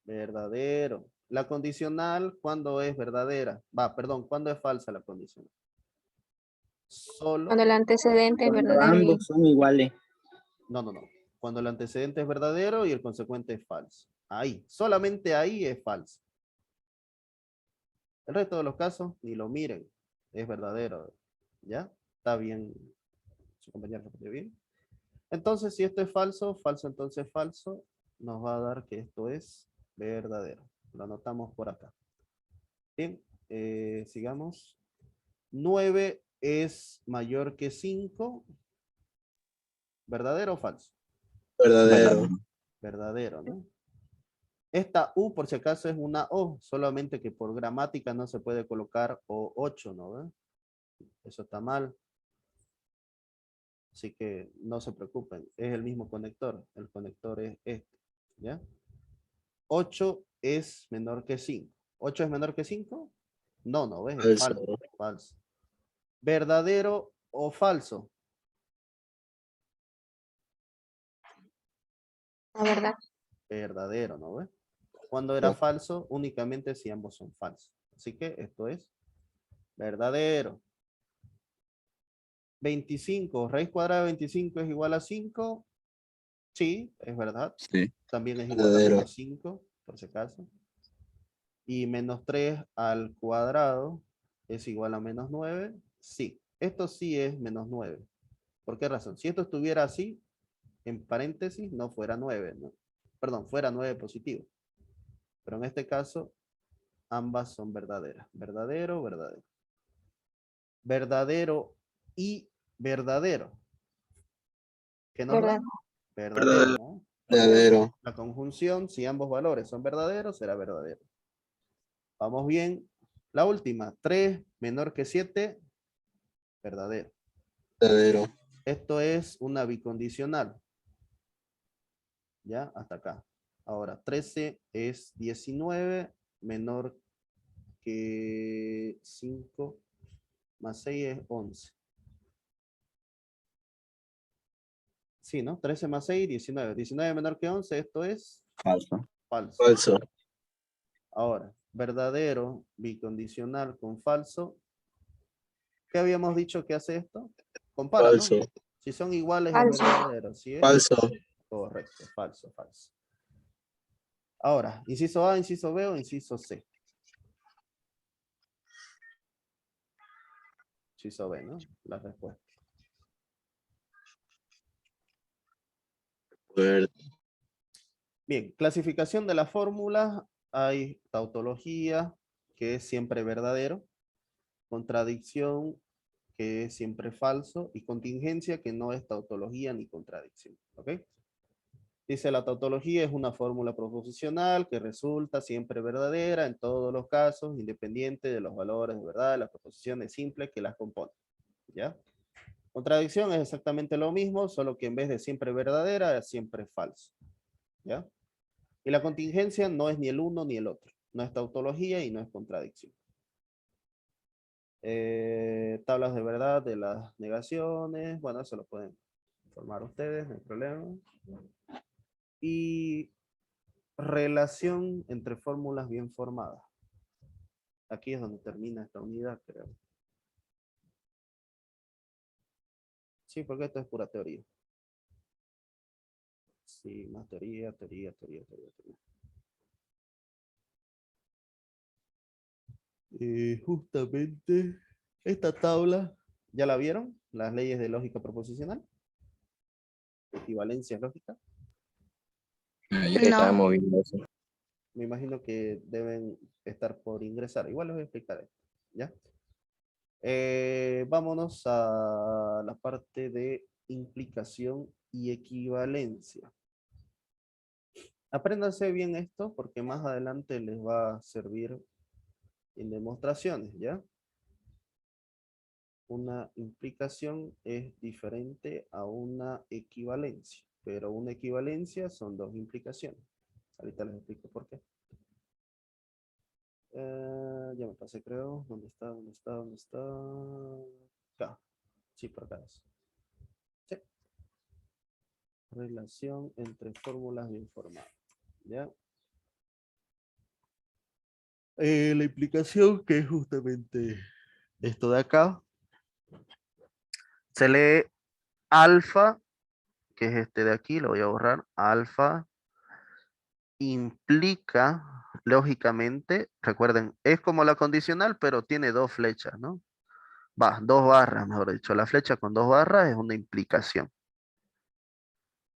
Verdadero. La condicional, ¿cuándo es verdadera? Va, perdón, ¿cuándo es falsa la condicional? Solo. Cuando el antecedente es Cuando verdadero y ambos son iguales. No, no, no. Cuando el antecedente es verdadero y el consecuente es falso. Ahí, solamente ahí es falso. El resto de los casos, ni lo miren. Es verdadero. ¿Ya? Está bien. Su compañero respondió bien. Entonces, si esto es falso, falso, entonces falso, nos va a dar que esto es verdadero. Lo anotamos por acá. Bien, sigamos. 9 es mayor que 5. ¿Verdadero o falso? Verdadero. Verdadero, ¿no? Esta U, por si acaso, es una O, solamente que por gramática no se puede colocar O8, ¿no? ¿Ve? Eso está mal. Así que no se preocupen, es el mismo conector. El conector es este, ¿ya? 8 es menor que 5. ¿8 es menor que 5? No, no, ¿ves? Es Falso. falso. Falso. ¿Verdadero o falso? La verdad. Verdadero, ¿no ves? Cuando era falso, únicamente si ambos son falsos. Así que esto es verdadero. 25, raíz cuadrada de 25 es igual a 5. Sí, es verdad. Sí. También es igual a Verdadero. menos 5, por si acaso. Y menos 3 al cuadrado es igual a menos 9. Sí, esto sí es menos 9. ¿Por qué razón? Si esto estuviera así, en paréntesis, no fuera 9, ¿no? Perdón, fuera 9 positivo. Pero en este caso, ambas son verdaderas. Verdadero, verdadero. Verdadero y verdadero. ¿Qué nos da? Verdad. Verdadero, ¿no? Porque Verdadero. la conjunción, si ambos valores son verdaderos, será verdadero. Vamos bien. La última, 3 menor que 7, verdadero. Verdadero. Esto es una bicondicional. ¿Ya? Hasta acá. Ahora, 13 es 19 menor que 5 más 6 es 11. Sí, ¿no? 13 más 6, 19. 19 menor que 11, esto es Falso. falso. Falso. Ahora, verdadero bicondicional con falso. ¿Qué habíamos dicho que hace esto? Compara, ¿no? Falso. Si son iguales es Falso. verdadero. Si es Falso. correcto, falso, falso. Ahora, inciso A, inciso B o inciso C. Inciso B, ¿no? La respuesta. Ver- Bien, clasificación de las fórmulas. Hay tautología, que es siempre verdadero. Contradicción, que es siempre falso. Y contingencia, que no es tautología ni contradicción. ¿Ok? Dice, la tautología es una fórmula proposicional que resulta siempre verdadera en todos los casos, independiente de los valores de verdad de las proposiciones simples que las componen. ¿Ya? Contradicción es exactamente lo mismo, solo que en vez de siempre verdadera, es siempre falso. ¿Ya? Y la contingencia no es ni el uno ni el otro. No es tautología y no es contradicción. Tablas de verdad de las negaciones. Bueno, eso lo pueden informar ustedes, no hay problema. Y relación entre fórmulas bien formadas. Aquí es donde termina esta unidad, creo. Sí, porque esto es pura teoría. Sí, más teoría, teoría, teoría, teoría, teoría. Justamente esta tabla, ¿ya la vieron? Las leyes de lógica proposicional. Equivalencia lógica. Ya estábamos viendo eso. Me imagino que deben estar por ingresar. Igual les voy a explicar esto, ¿ya? Vámonos a la parte de implicación y equivalencia. Apréndanse bien esto porque más adelante les va a servir en demostraciones, ¿ya? Una implicación es diferente a una equivalencia, pero una equivalencia son dos implicaciones. Ahorita les explico por qué. Ya me pasé, creo. ¿Dónde está? ¿Dónde está? ¿Dónde está? Acá. Sí, por acá es. Sí. Relación entre fórmulas bien formadas. ¿Ya? La implicación, que es justamente esto de acá, se lee alfa que es este de aquí, lo voy a borrar. Alfa implica, lógicamente, recuerden, es como la condicional, pero tiene dos flechas, ¿no? Va, dos barras, mejor dicho. La flecha con dos barras es una implicación.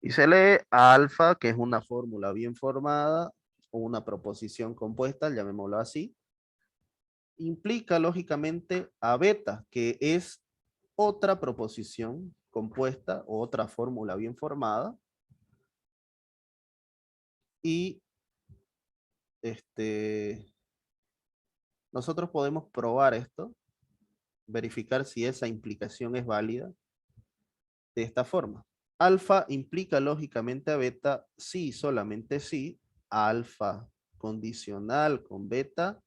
Y se lee alfa, que es una fórmula bien formada, o una proposición compuesta, llamémoslo así. Implica, lógicamente, a beta, que es otra proposición compuesta o otra fórmula bien formada. Y nosotros podemos probar esto, verificar si esa implicación es válida de esta forma. Alfa implica lógicamente a beta si, solamente si, alfa condicional con beta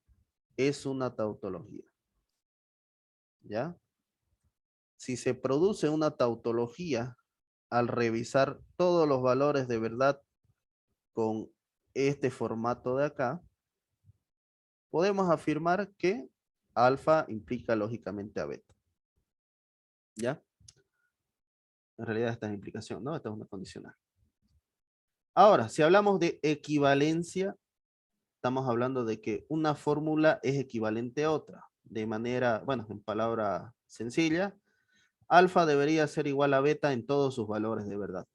es una tautología. ¿Ya? Si se produce una tautología al revisar todos los valores de verdad con este formato de acá, podemos afirmar que alfa implica lógicamente a beta. ¿Ya? En realidad esta es implicación, ¿no? Esta es una condicional. Ahora, si hablamos de equivalencia, estamos hablando de que una fórmula es equivalente a otra. De manera, bueno, en palabra sencilla, alfa debería ser igual a beta en todos sus valores de verdad.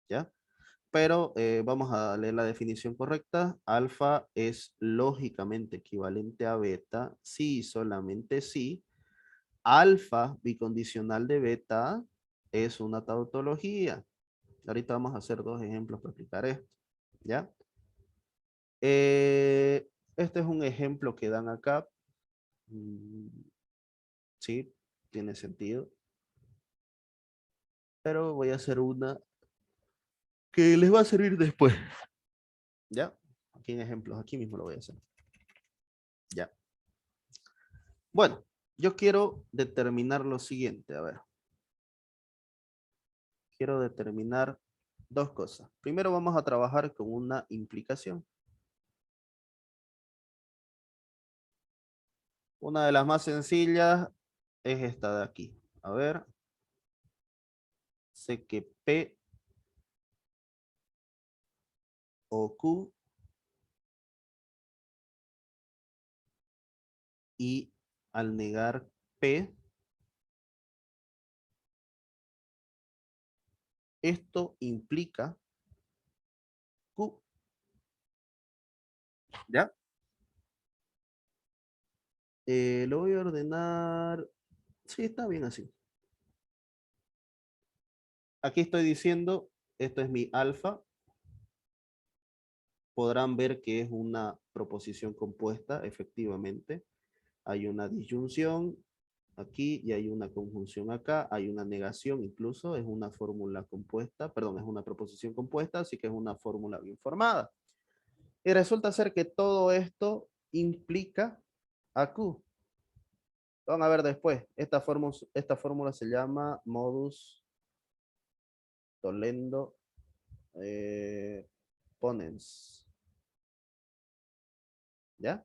¿Ya? Pero vamos a leer la definición correcta. Alfa es lógicamente equivalente a beta si, solamente si, alfa bicondicional de beta es una tautología. Ahorita vamos a hacer dos ejemplos para explicar esto. ¿Ya? Este es un ejemplo que dan acá. Sí, tiene sentido. Pero voy a hacer una que les va a servir después. ¿Ya? Aquí en ejemplos, aquí mismo lo voy a hacer. Ya. Bueno, yo quiero determinar lo siguiente. A ver. Quiero determinar dos cosas. Primero vamos a trabajar con una implicación. Una de las más sencillas es esta de aquí. A ver. Sé que P o Q y al negar P, esto implica Q. ¿Ya? Lo voy a ordenar. Sí, está bien así. Aquí estoy diciendo, esto es mi alfa. Podrán ver que es una proposición compuesta, efectivamente. Hay una disyunción aquí y hay una conjunción acá. Hay una negación incluso, es una fórmula compuesta, perdón, es una proposición compuesta, así que es una fórmula bien formada. Y resulta ser que todo esto implica a Q. Van a ver después, esta fórmula se llama modus tollendo ponens. ¿Ya?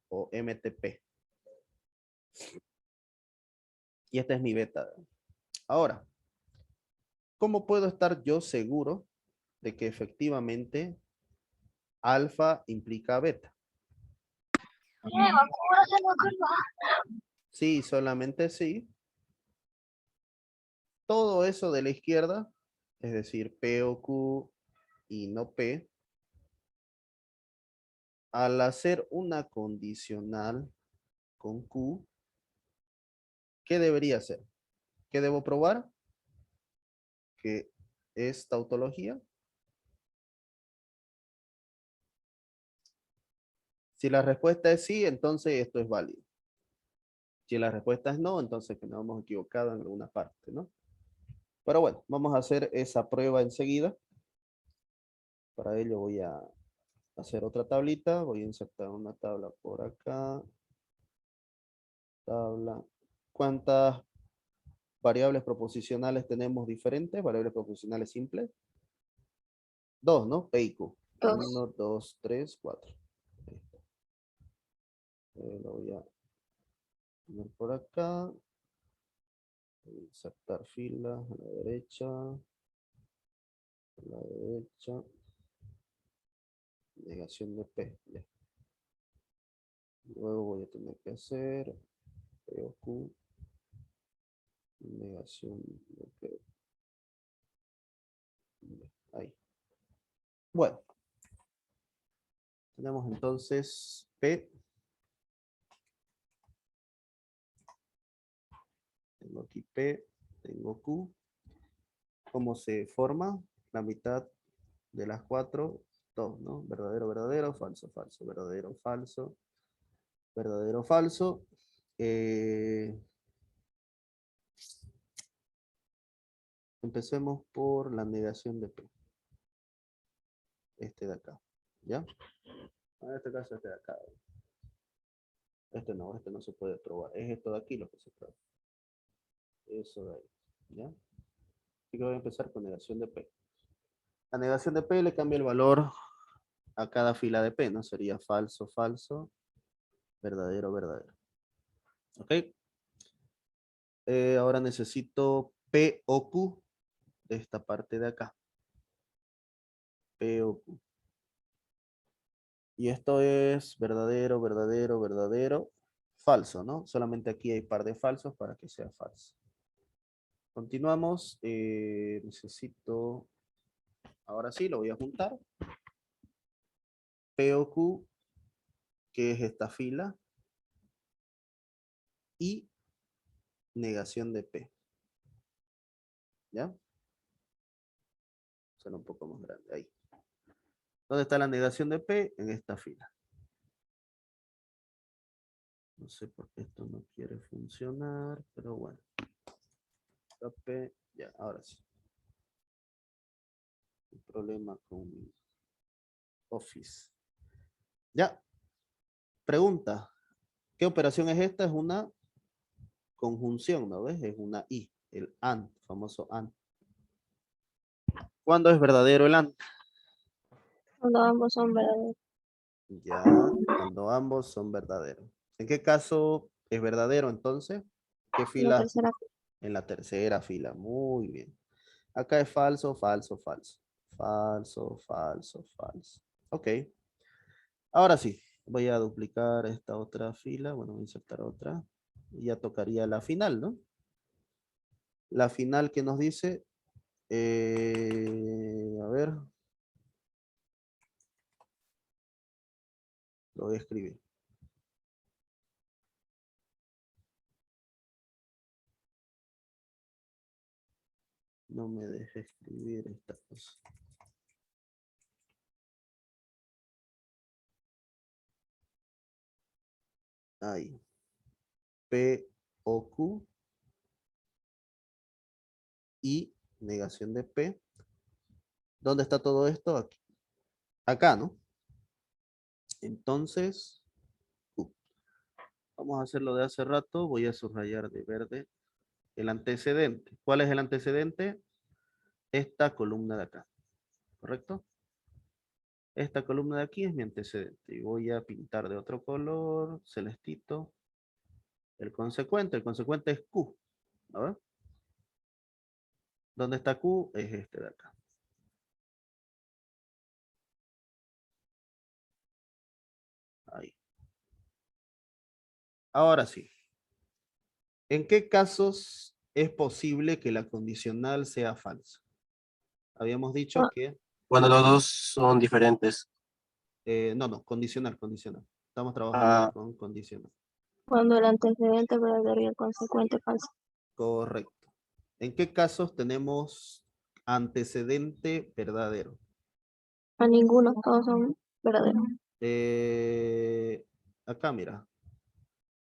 O MTP. Y esta es mi beta. Ahora, ¿cómo puedo estar yo seguro de que efectivamente alfa implica beta? Sí, solamente sí. Todo eso de la izquierda, es decir, P o Q y no P, al hacer una condicional con Q, ¿qué debería hacer? ¿Qué debo probar? Que es tautología. Si la respuesta es sí, entonces esto es válido. Si la respuesta es no, entonces que nos hemos equivocado en alguna parte, ¿no? Pero bueno, vamos a hacer esa prueba enseguida. Para ello voy a hacer otra tablita. Voy a insertar una tabla por acá. Tabla. ¿Cuántas variables proposicionales tenemos diferentes? Variables proposicionales simples. Dos, ¿no? P y Q. 1, 2, 3, 4. Lo voy a poner por acá. Insertar filas a la derecha. Por la derecha. Negación de P. Ya. Luego voy a tener que hacer P o Q. Negación de P. Ya, ahí. Bueno. Tenemos entonces P. Tengo aquí P. Tengo Q. ¿Cómo se forma? La mitad de las 4, 2, ¿no? Verdadero, verdadero, falso, falso, verdadero, falso, verdadero, falso. Empecemos por la negación de P. Este de acá, ¿ya? En este caso, este de acá. Este no se puede probar. Es esto de aquí lo que se prueba. Eso de ahí, ¿ya? Así que voy a empezar con negación de P. La negación de P le cambia el valor a cada fila de P, ¿no? Sería falso, falso, verdadero, verdadero. ¿Ok? Ahora necesito P o Q de esta parte de acá. P o Q. Y esto es verdadero, verdadero, verdadero, falso, ¿no? Solamente aquí hay par de falsos para que sea falso. Continuamos. Necesito, ahora sí, lo voy a juntar. P o Q, que es esta fila, y negación de P. ¿Ya? Será un poco más grande, ahí. ¿Dónde está la negación de P? En esta fila. No sé por qué esto no quiere funcionar, pero bueno. P, ya, ahora sí. El problema con Office. Ya. Pregunta. ¿Qué operación es esta? Es una conjunción, ¿no ves? Es una I, el AND, famoso AND. ¿Cuándo es verdadero el AND? Cuando ambos son verdaderos. Ya, cuando ambos son verdaderos. ¿En qué caso es verdadero entonces? ¿Qué La fila? tercera. En la tercera fila. Muy bien. Acá es falso, falso, falso. Falso, falso, falso. Ok. Ahora sí, voy a duplicar esta otra fila. Bueno, voy a insertar otra. Y ya tocaría la final, ¿no? La final que nos dice, a ver, lo voy a escribir. No me deje escribir esta cosa. Ahí. P o Q y negación de P. ¿Dónde está todo esto? Aquí. Acá, ¿no? Entonces, Q. Vamos a hacer lo de hace rato. Voy a subrayar de verde el antecedente. ¿Cuál es el antecedente? Esta columna de acá. ¿Correcto? Esta columna de aquí es mi antecedente. Y voy a pintar de otro color, celestito. El consecuente es Q. A ver. ¿Dónde está Q? Es este de acá. Ahí. Ahora sí. ¿En qué casos es posible que la condicional sea falsa? Habíamos dicho que... Cuando los dos son diferentes. no, condicional, condicional. Estamos trabajando con condicional. Cuando el antecedente verdadero y el consecuente falso. Correcto. ¿En qué casos tenemos antecedente verdadero? A ninguno, todos son verdaderos. Acá, mira.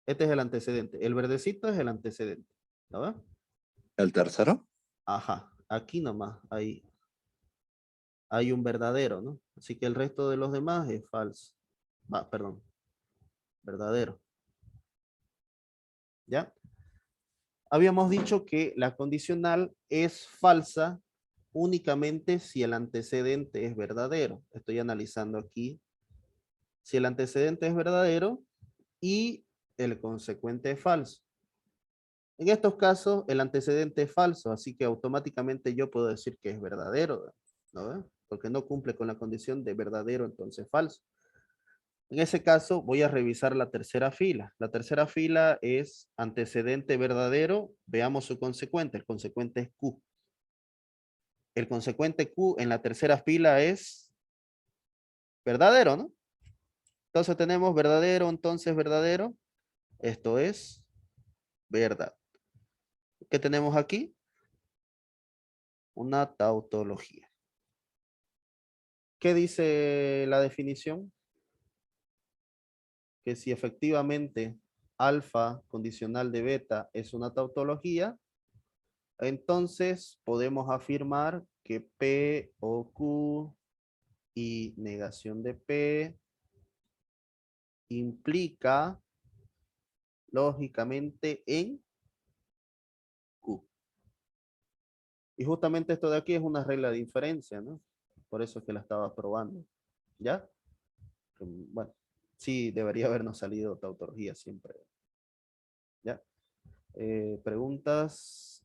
Este es el antecedente. El verdecito es el antecedente. ¿No ves? ¿El tercero? Ajá. Aquí nomás hay un verdadero, ¿no? Así que el resto de los demás es falso. Perdón. Verdadero. ¿Ya? Habíamos dicho que la condicional es falsa únicamente si el antecedente es verdadero. Estoy analizando aquí. Si el antecedente es verdadero y el consecuente es falso. En estos casos, el antecedente es falso, así que automáticamente yo puedo decir que es verdadero. ¿no ve? Porque no cumple con la condición de verdadero, entonces falso. En ese caso, voy a revisar la tercera fila. La tercera fila es antecedente verdadero. Veamos su consecuente. El consecuente es Q. El consecuente Q en la tercera fila es verdadero, ¿no? Entonces tenemos verdadero, entonces verdadero. Esto es verdad. ¿Qué tenemos aquí? Una tautología. ¿Qué dice la definición? Que si efectivamente alfa condicional de beta es una tautología, entonces podemos afirmar que P o Q y negación de P implica lógicamente en Q. Y justamente esto de aquí es una regla de inferencia, ¿no? Por eso es que la estaba probando. ¿Ya? Bueno, sí, debería habernos salido tautología siempre. ¿Ya? Preguntas.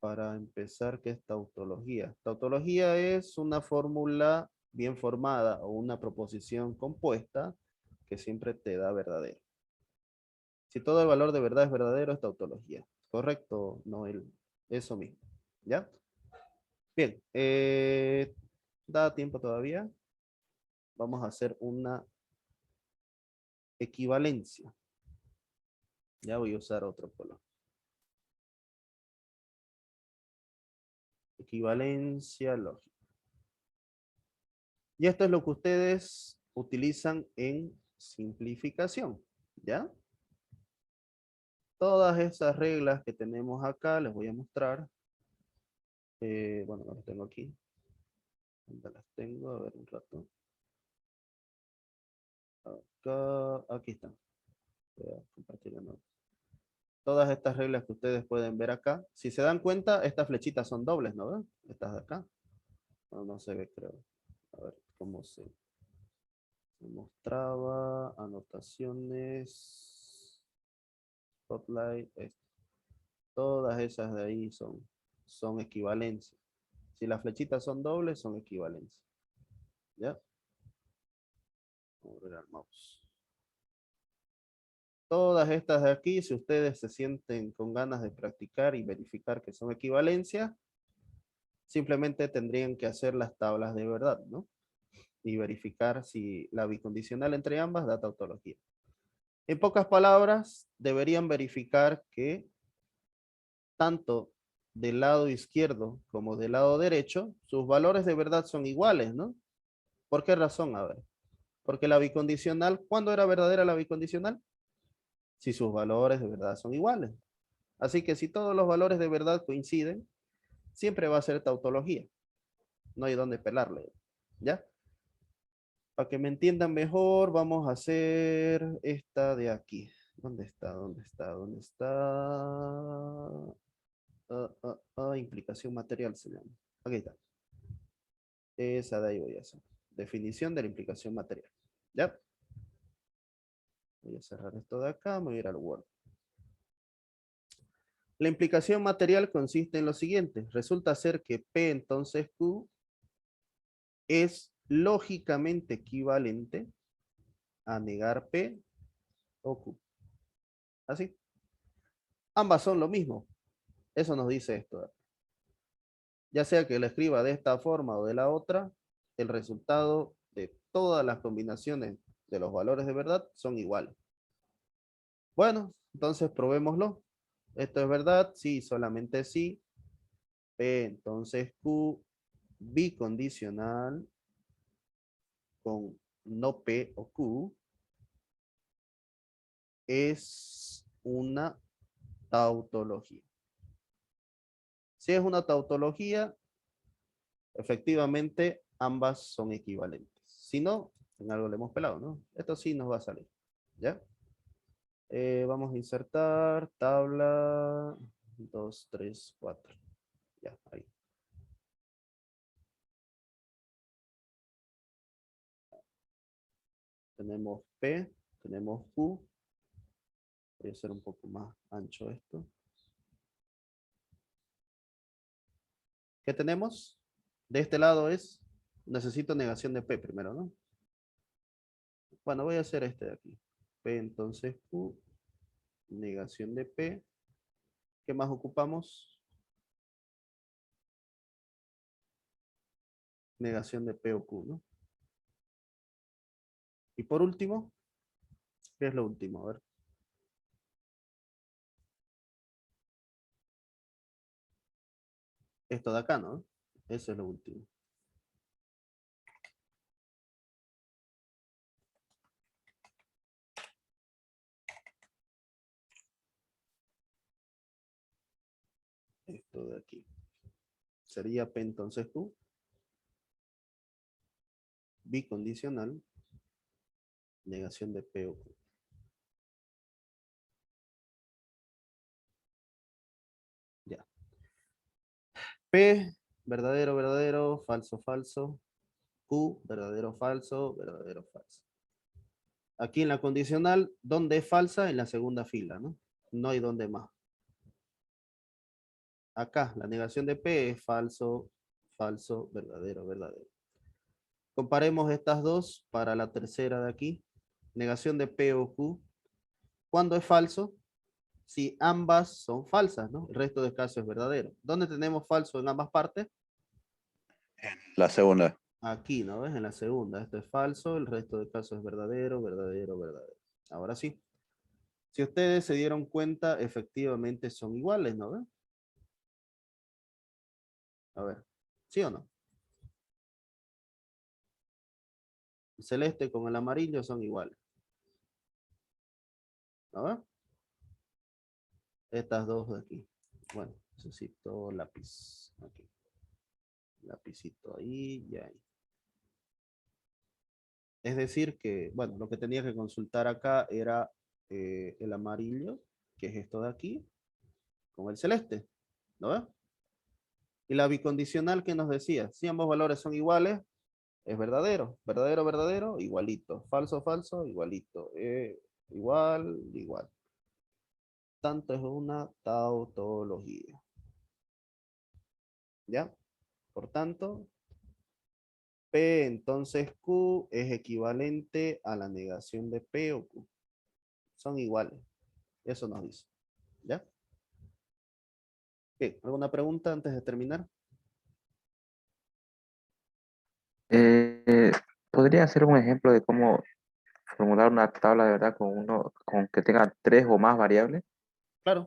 Para empezar, ¿qué es tautología? Tautología es una fórmula bien formada o una proposición compuesta que siempre te da verdadero. Si todo el valor de verdad es verdadero, es tautología. ¿Correcto, Noel? Eso mismo. ¿Ya? Bien. ¿Da tiempo todavía? Vamos a hacer una equivalencia. Ya voy a usar otro color. Equivalencia lógica. Y esto es lo que ustedes utilizan en simplificación. ¿Ya? Todas esas reglas que tenemos acá, les voy a mostrar. Bueno, no las tengo aquí. ¿Dónde las tengo? A ver un rato. Acá, aquí están. Voy a compartir de nuevo. Todas estas reglas que ustedes pueden ver acá. Si se dan cuenta, estas flechitas son dobles, ¿no ven? Estas de acá. No, no se ve, creo. A ver cómo se mostraba. Anotaciones. Spotlight. Todas esas de ahí son equivalencias. Si las flechitas son dobles, son equivalencias. ¿Ya? Mover al mouse. Todas estas de aquí, si ustedes se sienten con ganas de practicar y verificar que son equivalencias, simplemente tendrían que hacer las tablas de verdad, ¿no? Y verificar si la bicondicional entre ambas da tautología. En pocas palabras, deberían verificar que tanto del lado izquierdo como del lado derecho, sus valores de verdad son iguales, ¿no? ¿Por qué razón? A ver. Porque la bicondicional, ¿cuándo era verdadera la bicondicional? Si sus valores de verdad son iguales. Así que si todos los valores de verdad coinciden, siempre va a ser tautología. No hay dónde pelarle. ¿Ya? Para que me entiendan mejor, vamos a hacer esta de aquí. ¿Dónde está? ¿Dónde está? ¿Dónde está? Implicación material se llama. Aquí está. Esa de ahí voy a hacer. Definición de la implicación material. ¿Ya? Voy a cerrar esto de acá, me voy a ir al Word. La implicación material consiste en lo siguiente. Resulta ser que P entonces Q es lógicamente equivalente a negar P o Q. Así. Ambas son lo mismo. Eso nos dice esto. Ya sea que lo escriba de esta forma o de la otra, el resultado de todas las combinaciones de los valores de verdad son iguales. Bueno, entonces probémoslo. Esto es verdad, sí, solamente sí. P entonces Q bicondicional con no P o Q es una tautología. Si es una tautología, efectivamente ambas son equivalentes. Si no, en algo le hemos pelado, ¿no? Esto sí nos va a salir. ¿Ya? Vamos a insertar tabla 2, 3, 4. Ya, ahí. Tenemos P, tenemos Q. Voy a hacer un poco más ancho esto. ¿Qué tenemos? De este lado es, necesito negación de P primero, ¿no? Bueno, voy a hacer este de aquí. P entonces Q, negación de P. ¿Qué más ocupamos? Negación de P o Q, ¿no? Y por último, ¿qué es lo último? A ver. Esto de acá, ¿no? Eso es lo último. Esto de aquí. Sería P entonces Q. Bicondicional. Negación de P o Q. Ya. P, verdadero, verdadero, falso, falso. Q, verdadero, falso, verdadero, falso. Aquí en la condicional, ¿dónde es falsa? En la segunda fila, ¿no? No hay dónde más. Acá, la negación de P es falso, falso, verdadero, verdadero. Comparemos estas dos para la tercera de aquí. Negación de P o Q. ¿Cuándo es falso? Si ambas son falsas, ¿no? El resto del caso es verdadero. ¿Dónde tenemos falso en ambas partes? La segunda. Aquí, ¿no ves? En la segunda. Esto es falso, el resto del caso es verdadero, verdadero, verdadero. Ahora sí. Si ustedes se dieron cuenta, efectivamente son iguales, ¿no ven? A ver, ¿sí o no? El celeste con el amarillo son iguales. ¿No ven? Estas dos de aquí. Bueno, necesito lápiz. Aquí. Lapicito ahí y ahí. Es decir que, bueno, lo que tenía que consultar acá era el amarillo, que es esto de aquí, con el celeste. ¿No ven? Y la bicondicional que nos decía, si ambos valores son iguales, es verdadero. Verdadero, verdadero, igualito. Falso, falso, igualito. Igual, igual. Tanto es una tautología. ¿Ya? Por tanto, P entonces Q es equivalente a la negación de P o Q. Son iguales. Eso nos dice. ¿Ya? ¿Qué? ¿Alguna pregunta antes de terminar? Eh, ¿Podría hacer un ejemplo de cómo formular una tabla de verdad con que tenga tres o más variables? Claro.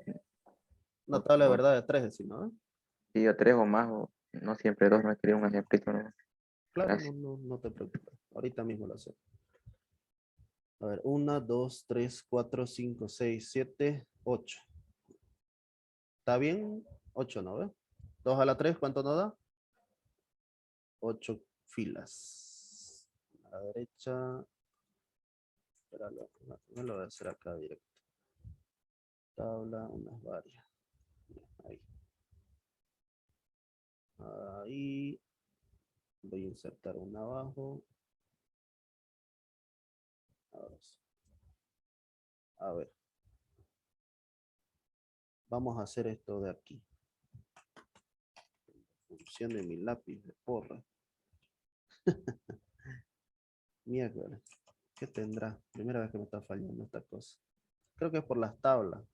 Una O, tabla de o, verdad de tres, decir, ¿no? sí, o tres o más, o no siempre dos, me quería un ejemplito, ¿no? Claro, Gracias. no te preocupes. Ahorita mismo lo hacemos. A ver, 1, 2, 3, 4, 5, 6, 7, 8. ¿Está bien? 8, ¿no ve? 2 a la 3, ¿cuánto nos da? 8 filas. A la derecha. Espéralo, no lo voy a hacer acá directo. Tabla, unas varias. Ahí. Ahí. Voy a insertar una abajo. Ahora sí. A ver. Vamos a hacer esto de aquí. Función de mi lápiz de porra. Mierda. ¿Qué tendrá? Primera vez que me está fallando esta cosa. Creo que es por las tablas.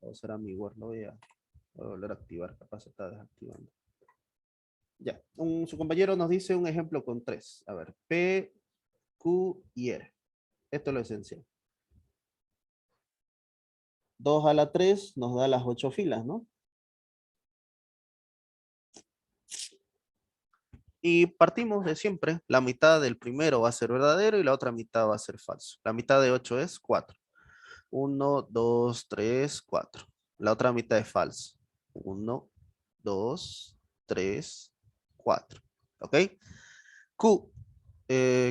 O será mi Word. Voy a volver a activar. Capaz se está desactivando. Ya. Su compañero nos dice un ejemplo con 3. A ver. P, Q y R. Esto es lo esencial. 2 a la 3 nos da las 8 filas, ¿no? Y partimos de siempre. La mitad del primero va a ser verdadero y la otra mitad va a ser falso. La mitad de 8 es 4. 1, 2, 3, 4. La otra mitad es falso. 1, 2, 3, 4. ¿Ok? Q.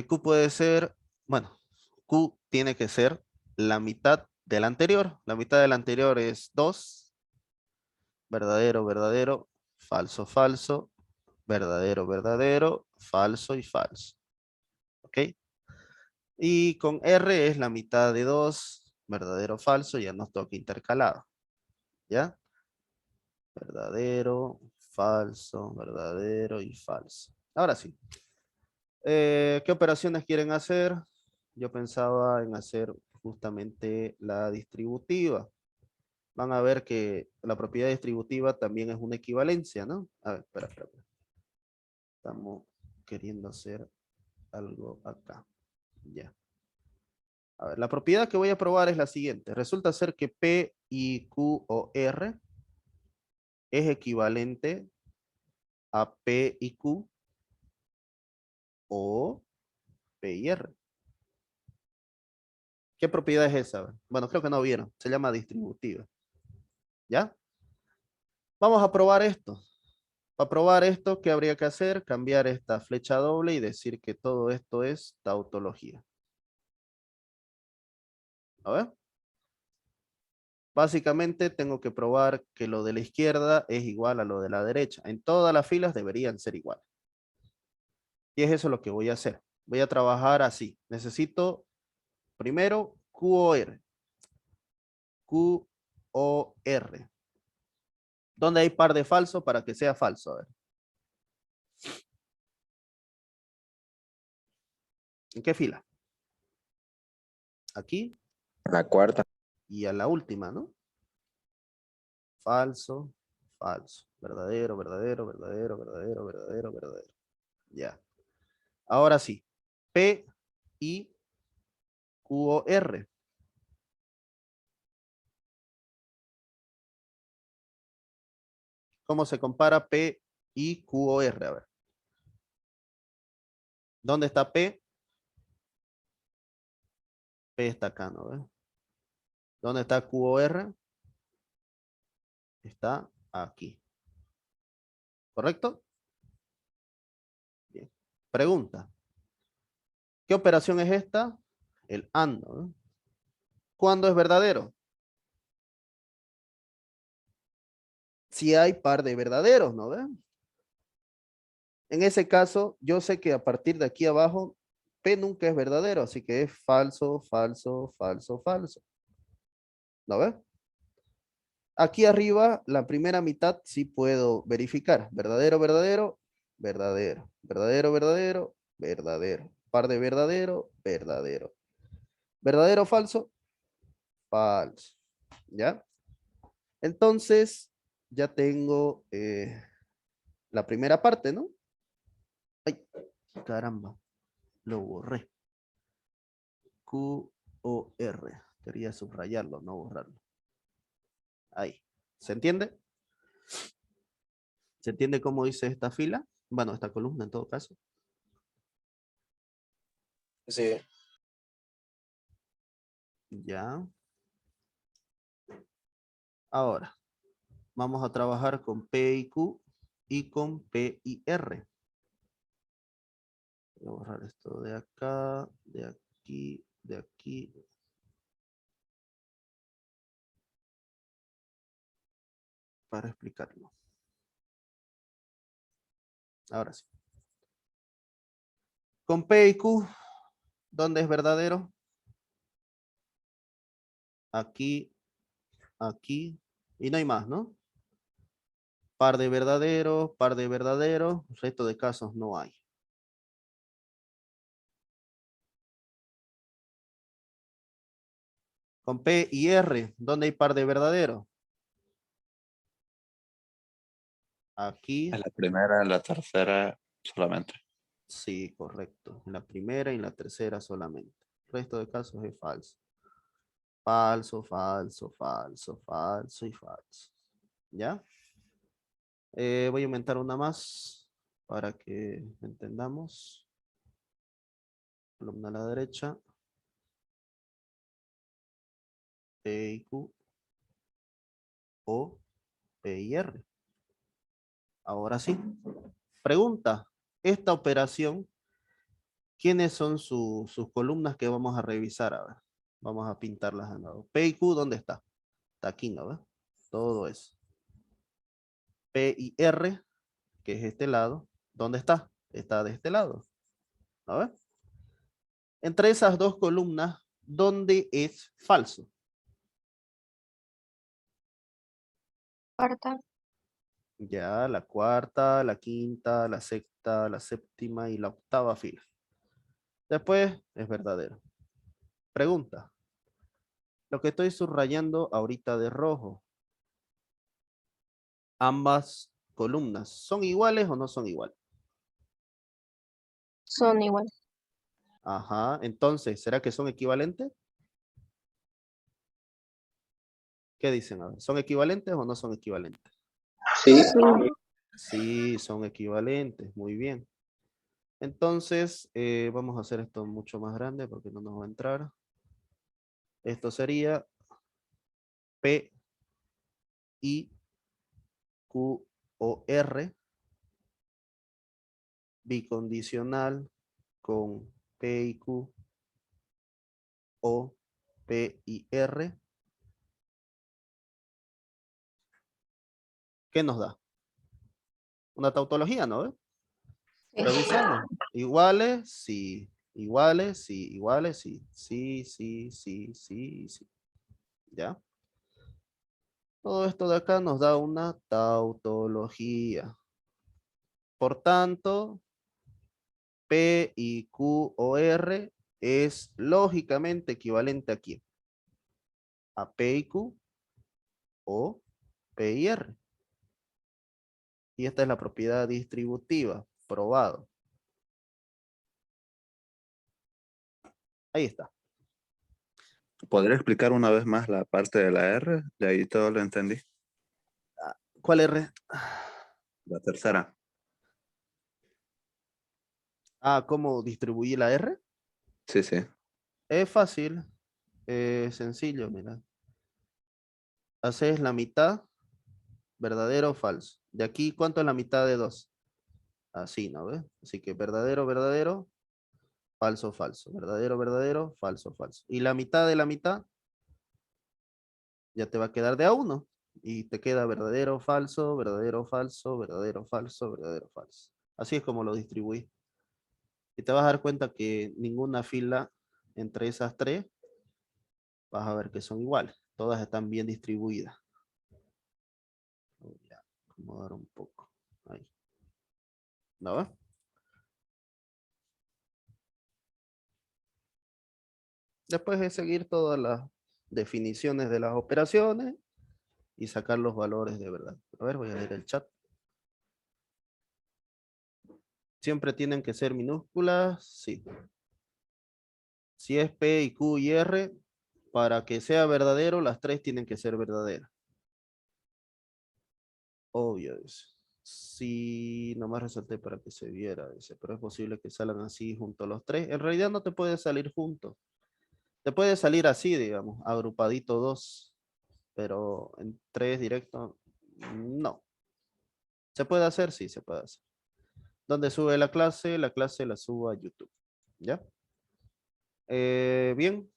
Q puede ser, bueno, Q tiene que ser la mitad del anterior. La mitad del anterior es 2. Verdadero, verdadero. Falso, falso. Verdadero, verdadero. Falso y falso. ¿Ok? Y con R es la mitad de 2. Verdadero, falso. Ya nos toca intercalado. ¿Ya? Verdadero, falso, verdadero y falso. Ahora sí. ¿Qué operaciones quieren hacer? Yo pensaba en hacer justamente la distributiva. Van a ver que la propiedad distributiva también es una equivalencia, ¿no? A ver, espera. Estamos queriendo hacer algo acá. Ya. A ver, la propiedad que voy a probar es la siguiente. Resulta ser que P y Q o R es equivalente a P y Q o P y R. ¿Qué propiedad es esa? Bueno, creo que no vieron. Se llama distributiva. ¿Ya? Vamos a probar esto. Para probar esto, ¿qué habría que hacer? Cambiar esta flecha doble y decir que todo esto es tautología. A ver. Básicamente tengo que probar que lo de la izquierda es igual a lo de la derecha. En todas las filas deberían ser iguales. Y es eso lo que voy a hacer. Voy a trabajar así. Necesito primero QOR. QOR. ¿Dónde hay par de falso para que sea falso? A ver. ¿En qué fila? Aquí La cuarta. y a la última, ¿no? Falso, falso. Verdadero, verdadero, verdadero, verdadero, verdadero, verdadero. Ya. Ahora sí. P y QOR. ¿Cómo se compara P y QOR? A ver. ¿Dónde está P? P está acá, ¿no? ¿Ve? ¿Dónde está QOR? Está aquí. ¿Correcto? Bien. Pregunta. ¿Qué operación es esta? El AND, ¿no? ¿Cuándo es verdadero? Si hay par de verdaderos, ¿no ven? En ese caso, yo sé que a partir de aquí abajo, P nunca es verdadero, así que es falso, falso, falso, falso. ¿No ven? Aquí arriba, la primera mitad sí puedo verificar. Verdadero, verdadero, verdadero. Verdadero, verdadero, verdadero. Par de verdadero, verdadero. Verdadero, falso, falso. ¿Ya? Entonces, ya tengo la primera parte, ¿no? Ay, caramba, lo borré. QOR. Quería subrayarlo, no borrarlo. Ahí. ¿Se entiende? ¿Se entiende cómo dice esta fila? Bueno, esta columna en todo caso. Sí. Ya. Ahora, vamos a trabajar con P y Q y con P y R. Voy a borrar esto de acá, de aquí, de aquí. Para explicarlo. Ahora sí. Con P y Q, ¿dónde es verdadero? Aquí, aquí, y no hay más, ¿no? Par de verdadero, resto de casos no hay. Con P y R, ¿dónde hay par de verdadero? Aquí, En la primera, en la tercera solamente. sí, correcto. En la primera y en la tercera solamente. Resto de casos es falso. Falso, falso, falso, falso y falso. ¿Ya? Voy a aumentar una más para que entendamos. Columna a la derecha. P y Q o P y R. Ahora sí. Pregunta. Esta operación, ¿quiénes son sus columnas que vamos a revisar? A ver. Vamos a pintarlas de nuevo. P y Q, ¿dónde está? Está aquí, ¿no ve? Todo eso. P y R, que es este lado. ¿Dónde está? Está de este lado. ¿No ve? Entre esas dos columnas, ¿dónde es falso? Cuarta. Ya, la cuarta, la quinta, la sexta, la séptima y la octava fila. Después es verdadero. Pregunta. Lo que estoy subrayando ahorita de rojo. Ambas columnas, ¿son iguales o no son iguales? Son iguales. Ajá, entonces, ¿será que son equivalentes? ¿Qué dicen? A ver, ¿son equivalentes o no son equivalentes? Sí. Sí. Sí, son equivalentes, muy bien. Entonces, vamos a hacer esto mucho más grande porque no nos va a entrar. Esto sería P, I, Q, O, R, bicondicional con P y Q, O, P y R. ¿Qué nos da? Una tautología, ¿no? Sí. Revisemos. Iguales, sí. Iguales, sí. Iguales, sí. Sí, sí, sí, sí, sí. ¿Ya? Todo esto de acá nos da una tautología. Por tanto, P y Q o R es lógicamente equivalente a quién? A P y Q o P y R. Y esta es la propiedad distributiva, probado. Ahí está. ¿Podría explicar una vez más la parte de la R? De ahí todo lo entendí. ¿Cuál R? La tercera. Ah, ¿cómo distribuir la R? Sí, sí. Es fácil, sencillo, mira. Haces la mitad, verdadero o falso. De aquí, ¿cuánto es la mitad de 2? Así, ¿no ves? Así que verdadero, verdadero, falso, falso. Verdadero, verdadero, falso, falso. Y la mitad de la mitad ya te va a quedar de a 1. Y te queda verdadero, falso, verdadero, falso, verdadero, falso, verdadero, falso. Así es como lo distribuí. Y te vas a dar cuenta que ninguna fila entre esas tres vas a ver que son iguales. Todas están bien distribuidas. Voy a acomodar un poco. Ahí. ¿No ves? Después de seguir todas las definiciones de las operaciones y sacar los valores de verdad. A ver, voy a leer el chat. ¿Siempre tienen que ser minúsculas? Sí. Si es P y Q y R, para que sea verdadero, las tres tienen que ser verdaderas. Obvio eso. Sí, nomás resalté para que se viera ese, pero es posible que salgan así juntos los tres. En realidad no te puede salir juntos. Te puede salir así, digamos, agrupadito dos, pero en tres directo, no. ¿Se puede hacer? Sí, se puede hacer. ¿Dónde sube la clase? La clase la subo a YouTube. ¿Ya? Bien.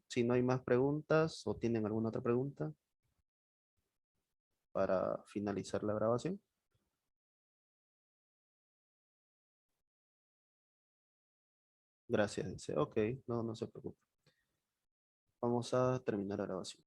Si no hay más preguntas o tienen alguna otra pregunta para finalizar la grabación. Gracias, dice. Ok, no, no se preocupe. Vamos a terminar la grabación.